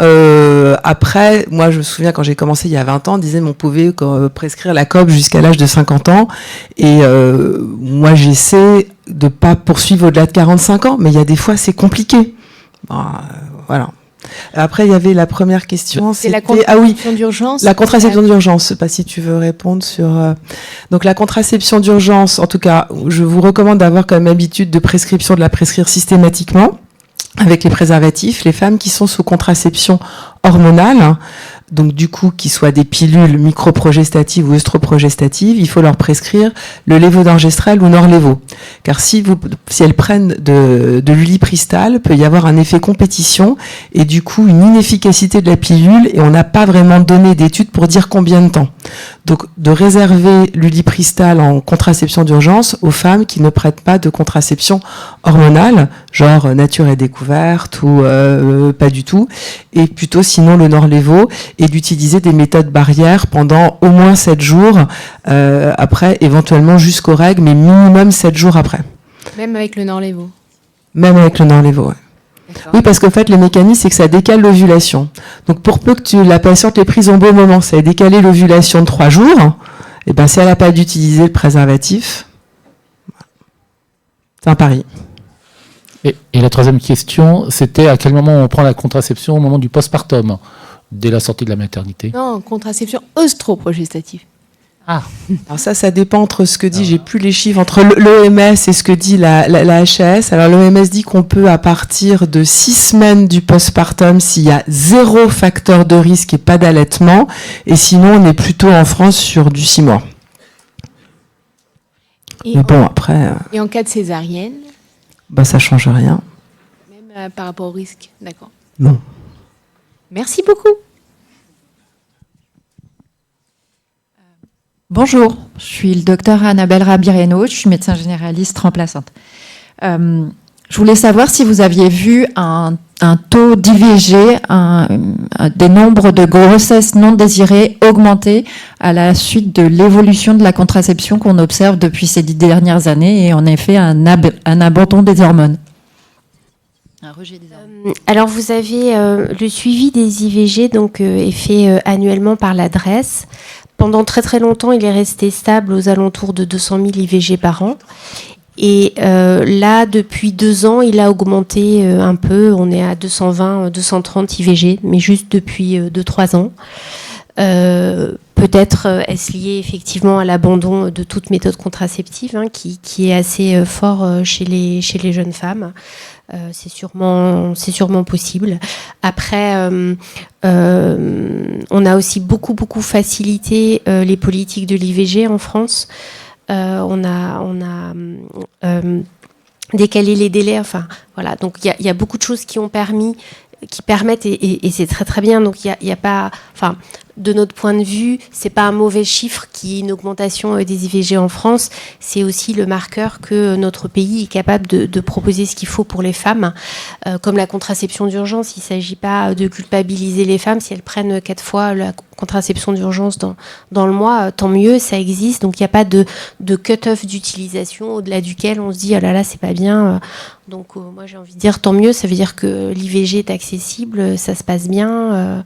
Après, moi, je me souviens quand j'ai commencé il y a 20 ans, on disait qu'on pouvait prescrire la COP jusqu'à l'âge de 50 ans. Et moi, j'essaie de pas poursuivre au-delà de 45 ans, mais il y a des fois c'est compliqué. Voilà. Après, il y avait la première question. C'est la contraception d'urgence. La contraception d'urgence. Je sais pas si tu veux répondre sur. Donc la contraception d'urgence, en tout cas, je vous recommande d'avoir comme habitude de prescription de la prescrire systématiquement avec les préservatifs. Les femmes qui sont sous contraception hormonale, donc du coup, qu'ils soient des pilules microprogestatives ou œstroprogestatives, il faut leur prescrire le lévonorgestrel ou Norlevo. Car si elles prennent de l'ulipristal, peut y avoir un effet compétition et du coup une inefficacité de la pilule, et on n'a pas vraiment donné d'études pour dire combien de temps. Donc de réserver l'ulipristal en contraception d'urgence aux femmes qui ne prennent pas de contraception hormonale, genre nature et découverte ou pas du tout, et plutôt sinon le Norlevo, et d'utiliser des méthodes barrières pendant au moins 7 jours, après éventuellement jusqu'aux règles, mais minimum 7 jours après. Même avec le Norlevo. Même avec le Norlevo, ouais. Oui, parce qu'en fait, le mécanisme, c'est que ça décale l'ovulation. Donc, pour peu que la patiente l'ait prise au bon moment, ça a décalé l'ovulation de 3 jours, et ben, si elle n'a pas d'utiliser le préservatif, c'est un pari. Et la troisième question, c'était à quel moment on prend la contraception au moment du postpartum, dès la sortie de la maternité? Non, contraception œstroprogestative. Ah, Alors ça dépend entre ce que dit, j'ai plus les chiffres, entre l'OMS et ce que dit la HAS. Alors l'OMS dit qu'on peut, à partir de 6 semaines du postpartum, s'il y a 0 facteur de risque et pas d'allaitement, et sinon on est plutôt en France sur du 6 mois. Mais bon, après... Et en cas de césarienne, bah ça change rien. même par rapport au risque, d'accord. Non. Merci beaucoup. Bonjour, je suis le docteur Annabelle Rabireno, je suis médecin généraliste remplaçante. Je voulais savoir si vous aviez vu un taux d'IVG, des nombres de grossesses non désirées augmenter à la suite de l'évolution de la contraception qu'on observe depuis ces 10 dernières années, et en effet un abandon des hormones. Un rejet des hormones. Alors vous avez le suivi des IVG donc, est fait annuellement par la DRES. Pendant très très longtemps, il est resté stable aux alentours de 200 000 IVG par an. Et là, depuis 2 ans, il a augmenté un peu. On est à 220, 230 IVG, mais juste depuis 2-3 ans. Peut-être est-ce lié effectivement à l'abandon de toute méthode contraceptive, hein, qui est assez fort chez les jeunes femmes. C'est sûrement possible. Après, on a aussi beaucoup facilité les politiques de l'IVG en France. On a décalé les délais. Enfin, voilà. Donc il y a beaucoup de choses qui permettent et c'est très très bien. Donc il y a pas, enfin, de notre point de vue, c'est pas un mauvais chiffre qui est une augmentation des IVG en France. C'est aussi le marqueur que notre pays est capable de proposer ce qu'il faut pour les femmes, comme la contraception d'urgence. Il s'agit pas de culpabiliser les femmes si elles prennent 4 fois la contraception d'urgence dans le mois. Tant mieux, ça existe. Donc il n'y a pas de cut-off d'utilisation au-delà duquel on se dit oh là là c'est pas bien. Donc moi j'ai envie de dire tant mieux. Ça veut dire que l'IVG est accessible, ça se passe bien.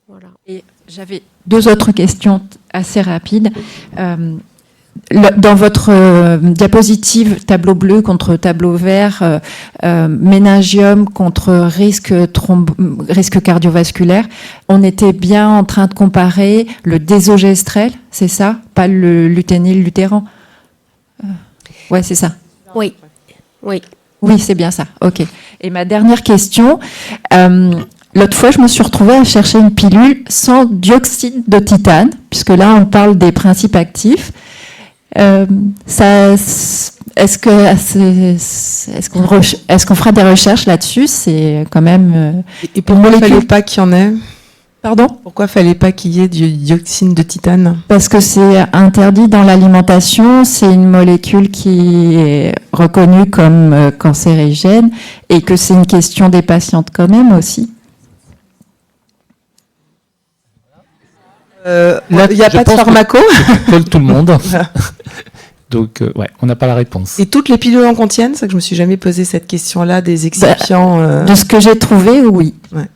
Voilà. Et j'avais 2 autres questions assez rapides. Dans votre diapositive tableau bleu contre tableau vert, méningium contre risque cardiovasculaire, on était bien en train de comparer le désogestrel, c'est ça? Pas le luténil lutéran? Ouais, c'est ça. Oui. Oui, c'est bien ça. OK. Et ma dernière question... l'autre fois, je me suis retrouvée à chercher une pilule sans dioxyde de titane, puisque là, on parle des principes actifs. Est-ce qu'on fera des recherches là-dessus? C'est quand même... Et pourquoi il ne fallait pas qu'il y en ait? Pardon? Pourquoi il ne fallait pas qu'il y ait du dioxyde de titane? Parce que c'est interdit dans l'alimentation, c'est une molécule qui est reconnue comme cancérigène, et que c'est une question des patientes quand même aussi. Il n'y a pas de pharmaco. Colle tout le monde. Donc, ouais, on n'a pas la réponse. Et toutes les pilules en contiennent? C'est ça que je me suis jamais posé cette question-là, des excipients. De ce que j'ai trouvé, oui. Ouais.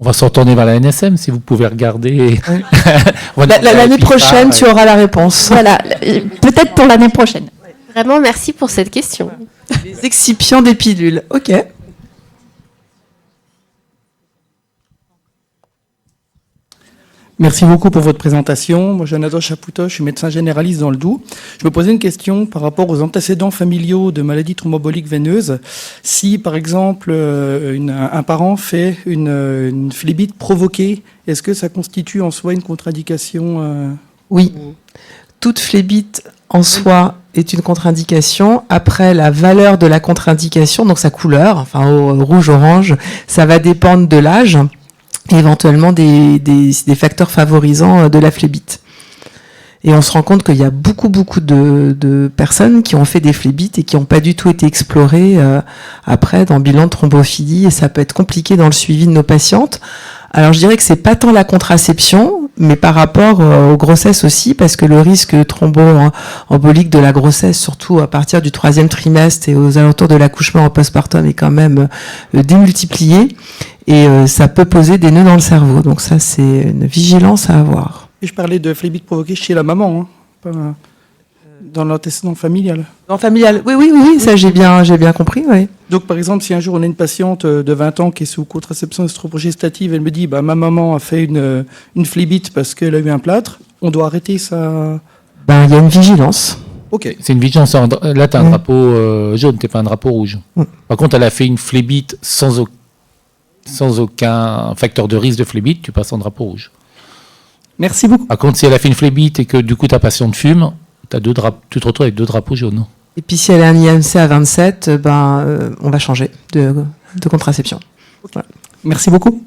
On va se retourner vers la NSM si vous pouvez regarder. Ouais. L'année prochaine, tu auras la réponse. Voilà, peut-être pour l'année prochaine. Vraiment, merci pour cette question. Les excipients des pilules. OK. Merci beaucoup pour votre présentation. Moi, Jonathan Chapoutot, je suis médecin généraliste dans le Doubs. Je me posais une question par rapport aux antécédents familiaux de maladies thromboemboliques veineuses. Si, par exemple, un parent fait une phlébite provoquée, est-ce que ça constitue en soi une contre-indication Oui. Toute phlébite en soi est une contre-indication. Après, la valeur de la contre-indication, donc sa couleur, enfin au rouge-orange, ça va dépendre de l'âge et éventuellement des facteurs favorisants de la phlébite. Et on se rend compte qu'il y a beaucoup de personnes qui ont fait des phlébites et qui n'ont pas du tout été explorées après dans le bilan de thrombophilie, et ça peut être compliqué dans le suivi de nos patientes. Alors je dirais que c'est pas tant la contraception, mais par rapport aux grossesses aussi, parce que le risque thromboembolique de la grossesse, surtout à partir du 3e trimestre et aux alentours de l'accouchement en postpartum, est quand même démultiplié, et ça peut poser des nœuds dans le cerveau. Donc ça, c'est une vigilance à avoir. Et je parlais de phlébite provoquée chez la maman, pas dans l'antécédent familial. Dans familial, oui, ça j'ai bien compris, oui. Donc, par exemple, si un jour on a une patiente de 20 ans qui est sous contraception œstrogestative, elle me dit ma maman a fait une phlébite parce qu'elle a eu un plâtre, on doit arrêter ça. Il y a une vigilance. Ok. C'est une vigilance. Là, tu as un drapeau jaune, tu n'es pas un drapeau rouge. Par contre, elle a fait une phlébite sans aucun facteur de risque de phlébite, tu passes en drapeau rouge. Merci beaucoup. Par contre, si elle a fait une phlébite et que du coup ta patiente fume, tu te retrouves avec 2 drapeaux jaunes. Et puis si elle a un IMC à 27, on va changer de contraception. Okay. Voilà. Merci beaucoup.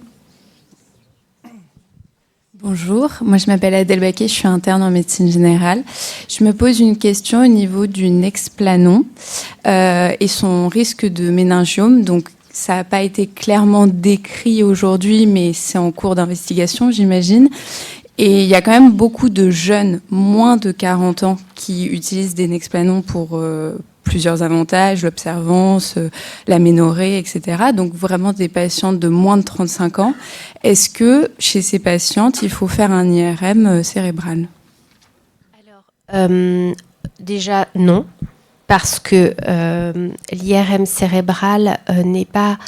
Bonjour, moi je m'appelle Adèle Baquet, je suis interne en médecine générale. Je me pose une question au niveau du Nexplanon et son risque de méningiome. Donc ça n'a pas été clairement décrit aujourd'hui, mais c'est en cours d'investigation, j'imagine. Et il y a quand même beaucoup de jeunes, moins de 40 ans, qui utilisent des Nexplanon pour plusieurs avantages, l'observance, l'aménorrhée, etc. Donc vraiment des patientes de moins de 35 ans. Est-ce que chez ces patientes, il faut faire un IRM cérébral ? Alors, déjà non, parce que l'IRM cérébral n'est pas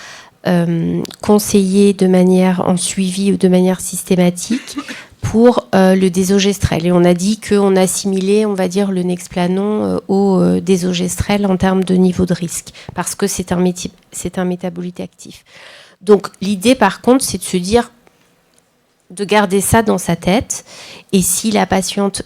conseillé de manière en suivi ou de manière systématique pour le désogestrel. Et on a dit qu'on assimilait, on va dire, le Nexplanon au désogestrel en termes de niveau de risque, parce que c'est un métabolite actif. Donc l'idée, par contre, c'est de se dire, de garder ça dans sa tête, et si la patiente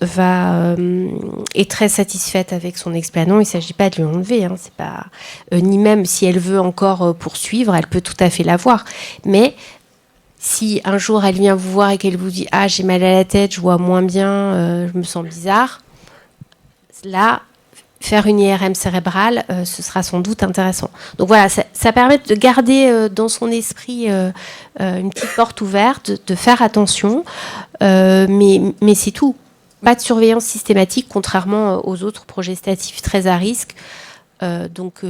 est très satisfaite avec son Nexplanon, il ne s'agit pas de lui enlever, c'est pas, ni même si elle veut encore poursuivre, elle peut tout à fait l'avoir. Mais si un jour elle vient vous voir et qu'elle vous dit « Ah, j'ai mal à la tête, je vois moins bien, je me sens bizarre », là, faire une IRM cérébrale, ce sera sans doute intéressant. Donc voilà, ça permet de garder dans son esprit une petite porte ouverte, de faire attention, mais c'est tout. Pas de surveillance systématique, contrairement aux autres progestatifs très à risque. Donc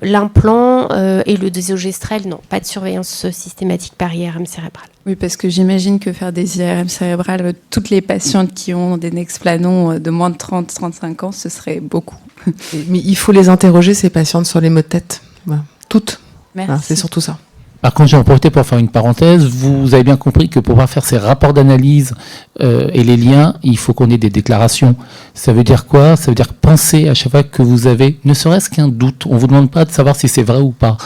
l'implant et le désogestrel, non, pas de surveillance systématique par IRM cérébral. Oui, parce que j'imagine que faire des IRM cérébrales, toutes les patientes qui ont des Nexplanon de moins de 30-35 ans, ce serait beaucoup. Mais il faut les interroger, ces patientes, sur les maux de tête. Voilà. Toutes. Merci. Voilà, c'est surtout ça. Par contre, j'ai en profité pour faire une parenthèse. Vous avez bien compris que pour pouvoir faire ces rapports d'analyse et les liens, il faut qu'on ait des déclarations. Ça veut dire quoi ? Ça veut dire penser à chaque fois que vous avez, ne serait-ce qu'un doute. On ne vous demande pas de savoir si c'est vrai ou pas.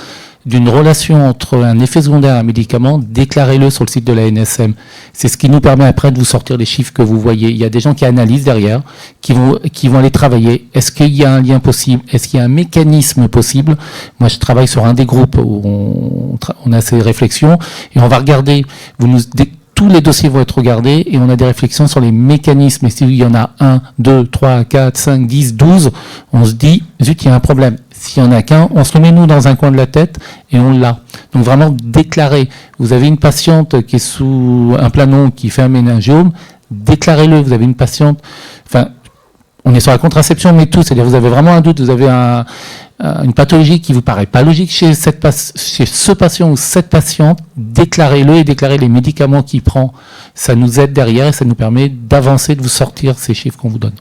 D'une relation entre un effet secondaire et un médicament, déclarez-le sur le site de la NSM. C'est ce qui nous permet après de vous sortir les chiffres que vous voyez. Il y a des gens qui analysent derrière, qui vont aller travailler. Est-ce qu'il y a un lien possible ? Est-ce qu'il y a un mécanisme possible ? Moi, je travaille sur un des groupes où on a ces réflexions et on va regarder. Tous les dossiers vont être regardés et on a des réflexions sur les mécanismes. Et s'il y en a 1, 2, 3, 4, 5, 10, 12, on se dit, zut, il y a un problème. S'il n'y en a qu'un, on se le met nous dans un coin de la tête et on l'a. Donc vraiment déclarer. Vous avez une patiente qui est sous un planon qui fait un méningiome, déclarez-le. Vous avez une patiente, on est sur la contraception, mais tout, c'est-à-dire vous avez vraiment un doute, vous avez une pathologie qui vous paraît pas logique chez ce patient ou cette patiente, déclarez-le et déclarez les médicaments qu'il prend. Ça nous aide derrière et ça nous permet d'avancer, de vous sortir ces chiffres qu'on vous donne.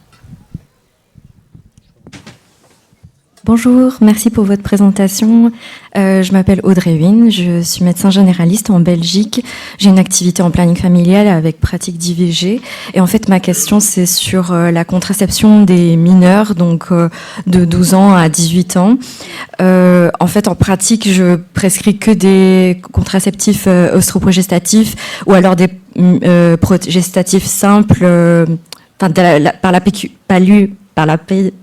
Bonjour, merci pour votre présentation. Je m'appelle Audrey Wynne, je suis médecin généraliste en Belgique. J'ai une activité en planning familial avec pratique d'IVG. Et en fait, ma question, c'est sur la contraception des mineurs, donc de 12 ans à 18 ans. En fait, en pratique, je prescris que des contraceptifs œstroprogestatifs ou alors des progestatifs simples,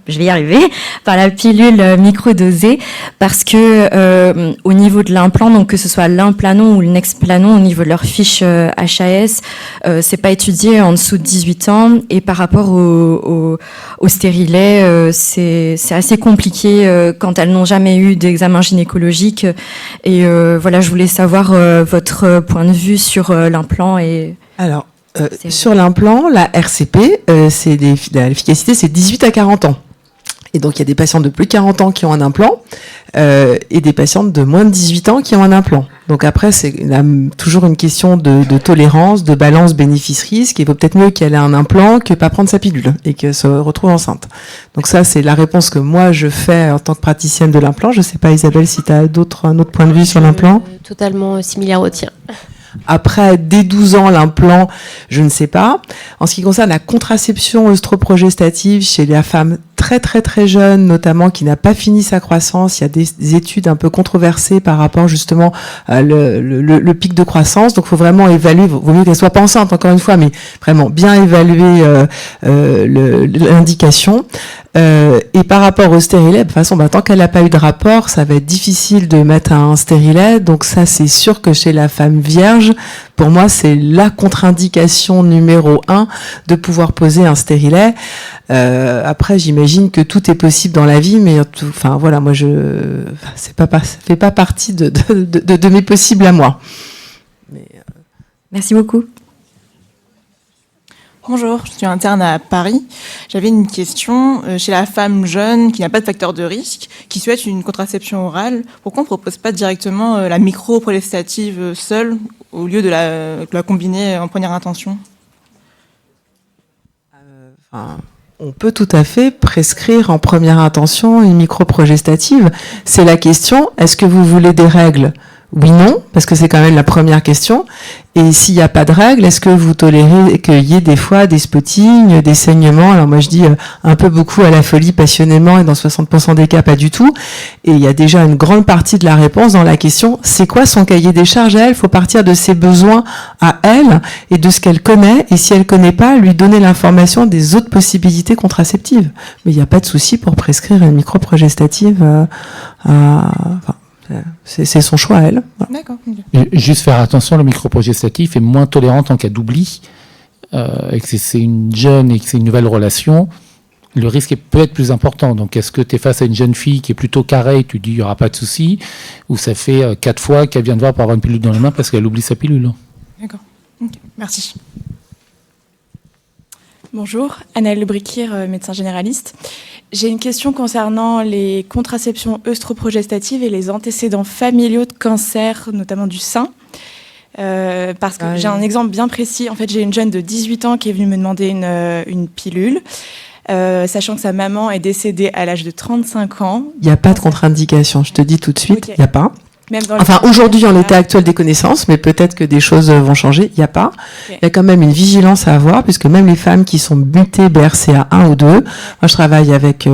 je vais y arriver, par la pilule microdosée, parce que au niveau de l'implant, donc que ce soit l'implanon ou le nexplanon, au niveau de leur fiche HAS, c'est pas étudié en dessous de 18 ans, et par rapport au stérilet, c'est assez compliqué quand elles n'ont jamais eu d'examen gynécologique. Et voilà, je voulais savoir votre point de vue sur l'implant et. Alors. Sur l'implant, la RCP, l'efficacité, c'est 18 à 40 ans. Et donc, il y a des patientes de plus de 40 ans qui ont un implant et des patientes de moins de 18 ans qui ont un implant. Donc après, c'est toujours une question de tolérance, de balance bénéfice-risque. Il vaut peut-être mieux qu'elle ait un implant que pas prendre sa pilule et qu'elle se retrouve enceinte. Donc ça, c'est la réponse que moi, je fais en tant que praticienne de l'implant. Je sais pas, Isabelle, si tu as un autre point de vue sur l'implant. Totalement similaire au tien. Après, dès 12 ans, l'implant, je ne sais pas. En ce qui concerne la contraception œstroprogestative chez la femme très très très jeune, notamment qui n'a pas fini sa croissance, il y a des études un peu controversées par rapport justement à le pic de croissance. Donc, il faut vraiment évaluer. Vaut mieux qu'elle soit pas enceinte, encore une fois, mais vraiment bien évaluer l'indication. Et par rapport au stérilet, de toute façon, tant qu'elle n'a pas eu de rapport, ça va être difficile de mettre un stérilet. Donc ça, c'est sûr que chez la femme vierge, pour moi, c'est la contre-indication numéro 1 de pouvoir poser un stérilet. Après, j'imagine que tout est possible dans la vie, mais enfin voilà, moi, ça fait pas partie de mes possibles à moi. Merci beaucoup. Bonjour, je suis interne à Paris. J'avais une question. Chez la femme jeune qui n'a pas de facteur de risque, qui souhaite une contraception orale, pourquoi on ne propose pas directement la micro-progestative seule au lieu de la combiner en première intention ? On peut tout à fait prescrire en première intention une micro-progestative. C'est la question, est-ce que vous voulez des règles ? Oui, non, parce que c'est quand même la première question. Et s'il n'y a pas de règles, est-ce que vous tolérez qu'il y ait des fois des spottings, des saignements ? Alors moi je dis un peu beaucoup à la folie passionnément et dans 60% des cas pas du tout. Et il y a déjà une grande partie de la réponse dans la question, c'est quoi son cahier des charges à elle ? Il faut partir de ses besoins à elle et de ce qu'elle connaît. Et si elle connaît pas, lui donner l'information des autres possibilités contraceptives. Mais il n'y a pas de souci pour prescrire une micro-progestative c'est son choix à elle. Voilà. D'accord. Juste faire attention, le microprogestatif est moins tolérant en cas d'oubli, et que c'est une jeune et que c'est une nouvelle relation. Le risque peut être plus important. Donc, est-ce que tu es face à une jeune fille qui est plutôt carrée et tu dis il n'y aura pas de souci, ou ça fait 4 fois qu'elle vient de voir pour avoir une pilule dans les mains parce qu'elle oublie sa pilule ? D'accord. Okay. Merci. Bonjour, Anaëlle Briquier, médecin généraliste. J'ai une question concernant les contraceptions œstroprogestatives et les antécédents familiaux de cancer, notamment du sein. Parce que j'ai un exemple bien précis. En fait, j'ai une jeune de 18 ans qui est venue me demander une pilule, sachant que sa maman est décédée à l'âge de 35 ans. Il n'y a pas de contre-indication, je te dis tout de suite, il n'y a pas. Même dans aujourd'hui, en l'état actuel des connaissances, mais peut-être que des choses vont changer, il n'y a pas. Okay. Il y a quand même une vigilance à avoir, puisque même les femmes qui sont mutées BRCA 1 ou 2, moi je travaille avec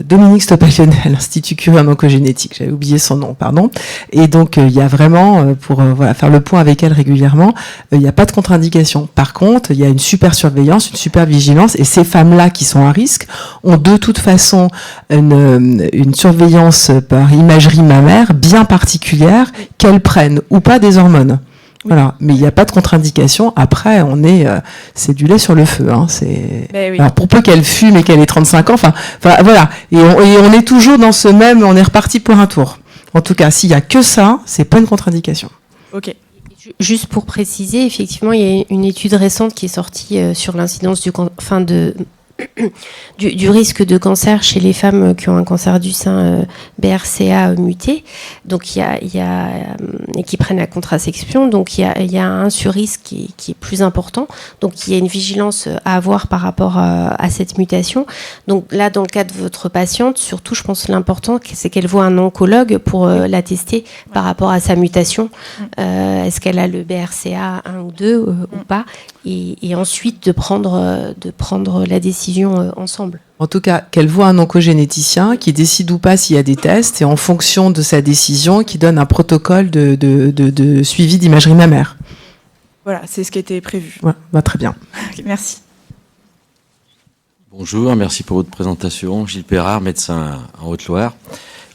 Dominique Stopalionnet à l'Institut Curie en oncogénétique, j'avais oublié son nom, pardon. Et donc, il y a vraiment, pour faire le point avec elle régulièrement, il n'y a pas de contre-indication. Par contre, il y a une super surveillance, une super vigilance, et ces femmes-là qui sont à risque ont de toute façon une surveillance par imagerie mammaire bien particulière, qu'elles prennent ou pas des hormones. Voilà, mais il n'y a pas de contre-indication. Après, c'est du lait sur le feu. Hein. Alors, pour peu qu'elle fume et qu'elle ait 35 ans, enfin, voilà. Et on est toujours dans ce même, on est reparti pour un tour. En tout cas, s'il y a que ça, c'est pas une contre-indication. Ok. Juste pour préciser, effectivement, il y a une étude récente qui est sortie sur l'incidence du risque de cancer chez les femmes qui ont un cancer du sein BRCA muté, donc et qui prennent la contraception, donc il y a un surrisque qui est plus important, donc il y a une vigilance à avoir par rapport à cette mutation. Donc là, dans le cas de votre patiente, surtout, je pense que l'important, c'est qu'elle voit un oncologue pour la tester par rapport à sa mutation. Est-ce qu'elle a le BRCA 1 ou 2 ou pas, et ensuite de prendre la décision ensemble. En tout cas, qu'elle voit un oncogénéticien qui décide ou pas s'il y a des tests, et en fonction de sa décision, qui donne un protocole de suivi d'imagerie mammaire. Voilà, c'est ce qui était prévu. Ouais, bah, très bien. Merci. Bonjour, merci pour votre présentation. Gilles Perrard, médecin en Haute-Loire.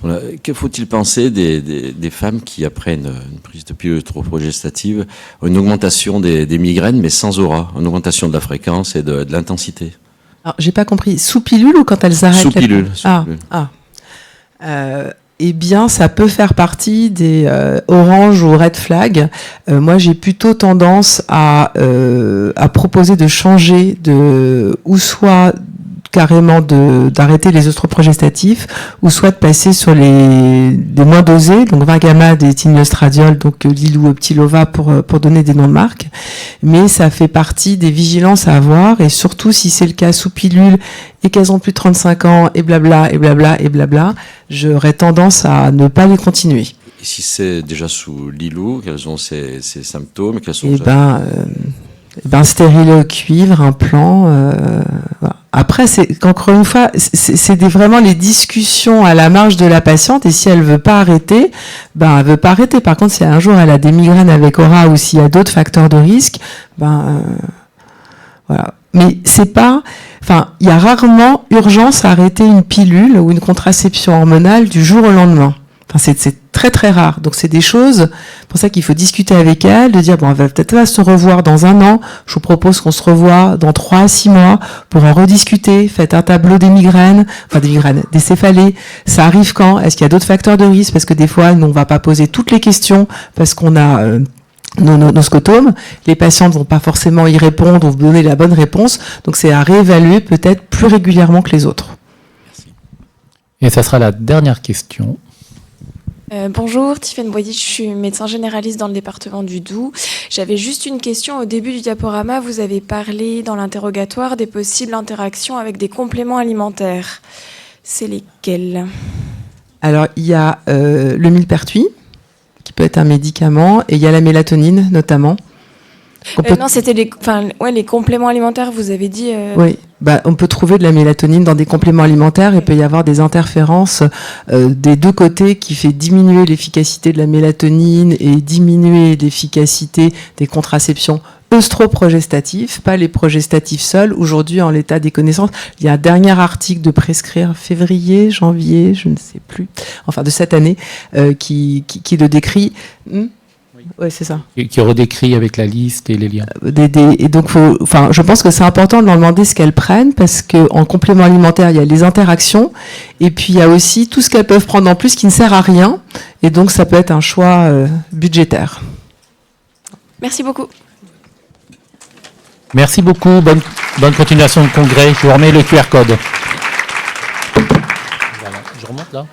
Voilà. Que faut-il penser des femmes qui, après une prise de pilule œstroprogestive, ont une augmentation des migraines, mais sans aura, une augmentation de la fréquence et de l'intensité? Alors, j'ai pas compris. Sous pilule ou quand elles arrêtent? Sous pilule. Eh bien, ça peut faire partie des orange ou red flag. Moi, j'ai plutôt tendance à proposer de changer ou soit carrément d'arrêter les œstroprogestatifs, ou soit de passer sur des moins dosés, donc 20 gamma des thymiоstradiol, donc Lilou Optilova pour donner des noms de marque. Mais ça fait partie des vigilances à avoir, et surtout si c'est le cas sous pilule et qu'elles ont plus de 35 ans et blabla et blabla et blabla, j'aurais tendance à ne pas les continuer. Et si c'est déjà sous Lilou, quels sont ces symptômes? Stérile au cuivre, implant. Voilà. Après, encore une fois, c'est vraiment les discussions à la marge de la patiente, et si elle veut pas arrêter, elle veut pas arrêter. Par contre, si un jour elle a des migraines avec aura, ou s'il y a d'autres facteurs de risque, voilà. Mais il y a rarement urgence à arrêter une pilule ou une contraception hormonale du jour au lendemain. C'est très très rare. Donc c'est des choses, pour ça qu'il faut discuter avec elle, de dire on va peut-être se revoir dans 1 an. Je vous propose qu'on se revoie dans 3 à 6 mois pour en rediscuter. Faites un tableau des céphalées. Ça arrive quand? Est-ce qu'il y a d'autres facteurs de risque? Parce que des fois, nous, on va pas poser toutes les questions parce qu'on a nos scotomes. Les patientes vont pas forcément y répondre ou vous donner la bonne réponse. Donc c'est à réévaluer peut-être plus régulièrement que les autres. Merci. Et ça sera la dernière question. Bonjour, Tiffaine Boyer, je suis médecin généraliste dans le département du Doubs. J'avais juste une question. Au début du diaporama, vous avez parlé dans l'interrogatoire des possibles interactions avec des compléments alimentaires. C'est lesquels? Alors, il y a le millepertuis, qui peut être un médicament, et il y a la mélatonine, notamment. Non, c'était les compléments alimentaires, vous avez dit... Oui, on peut trouver de la mélatonine dans des compléments alimentaires, et il peut y avoir des interférences des deux côtés qui fait diminuer l'efficacité de la mélatonine et diminuer l'efficacité des contraceptions œstroprogestatifs, pas les progestatifs seuls. Aujourd'hui, en l'état des connaissances, il y a un dernier article de prescrire janvier, je ne sais plus, enfin de cette année, qui le décrit. Oui, c'est ça. Qui redécrit avec la liste et les liens. Et donc, je pense que c'est important de leur demander ce qu'elles prennent, parce qu'en complément alimentaire, il y a les interactions, et puis il y a aussi tout ce qu'elles peuvent prendre en plus qui ne sert à rien, et donc ça peut être un choix budgétaire. Merci beaucoup. Merci beaucoup. Bonne continuation de congrès. Je vous remets le QR code. Voilà. Je remonte là.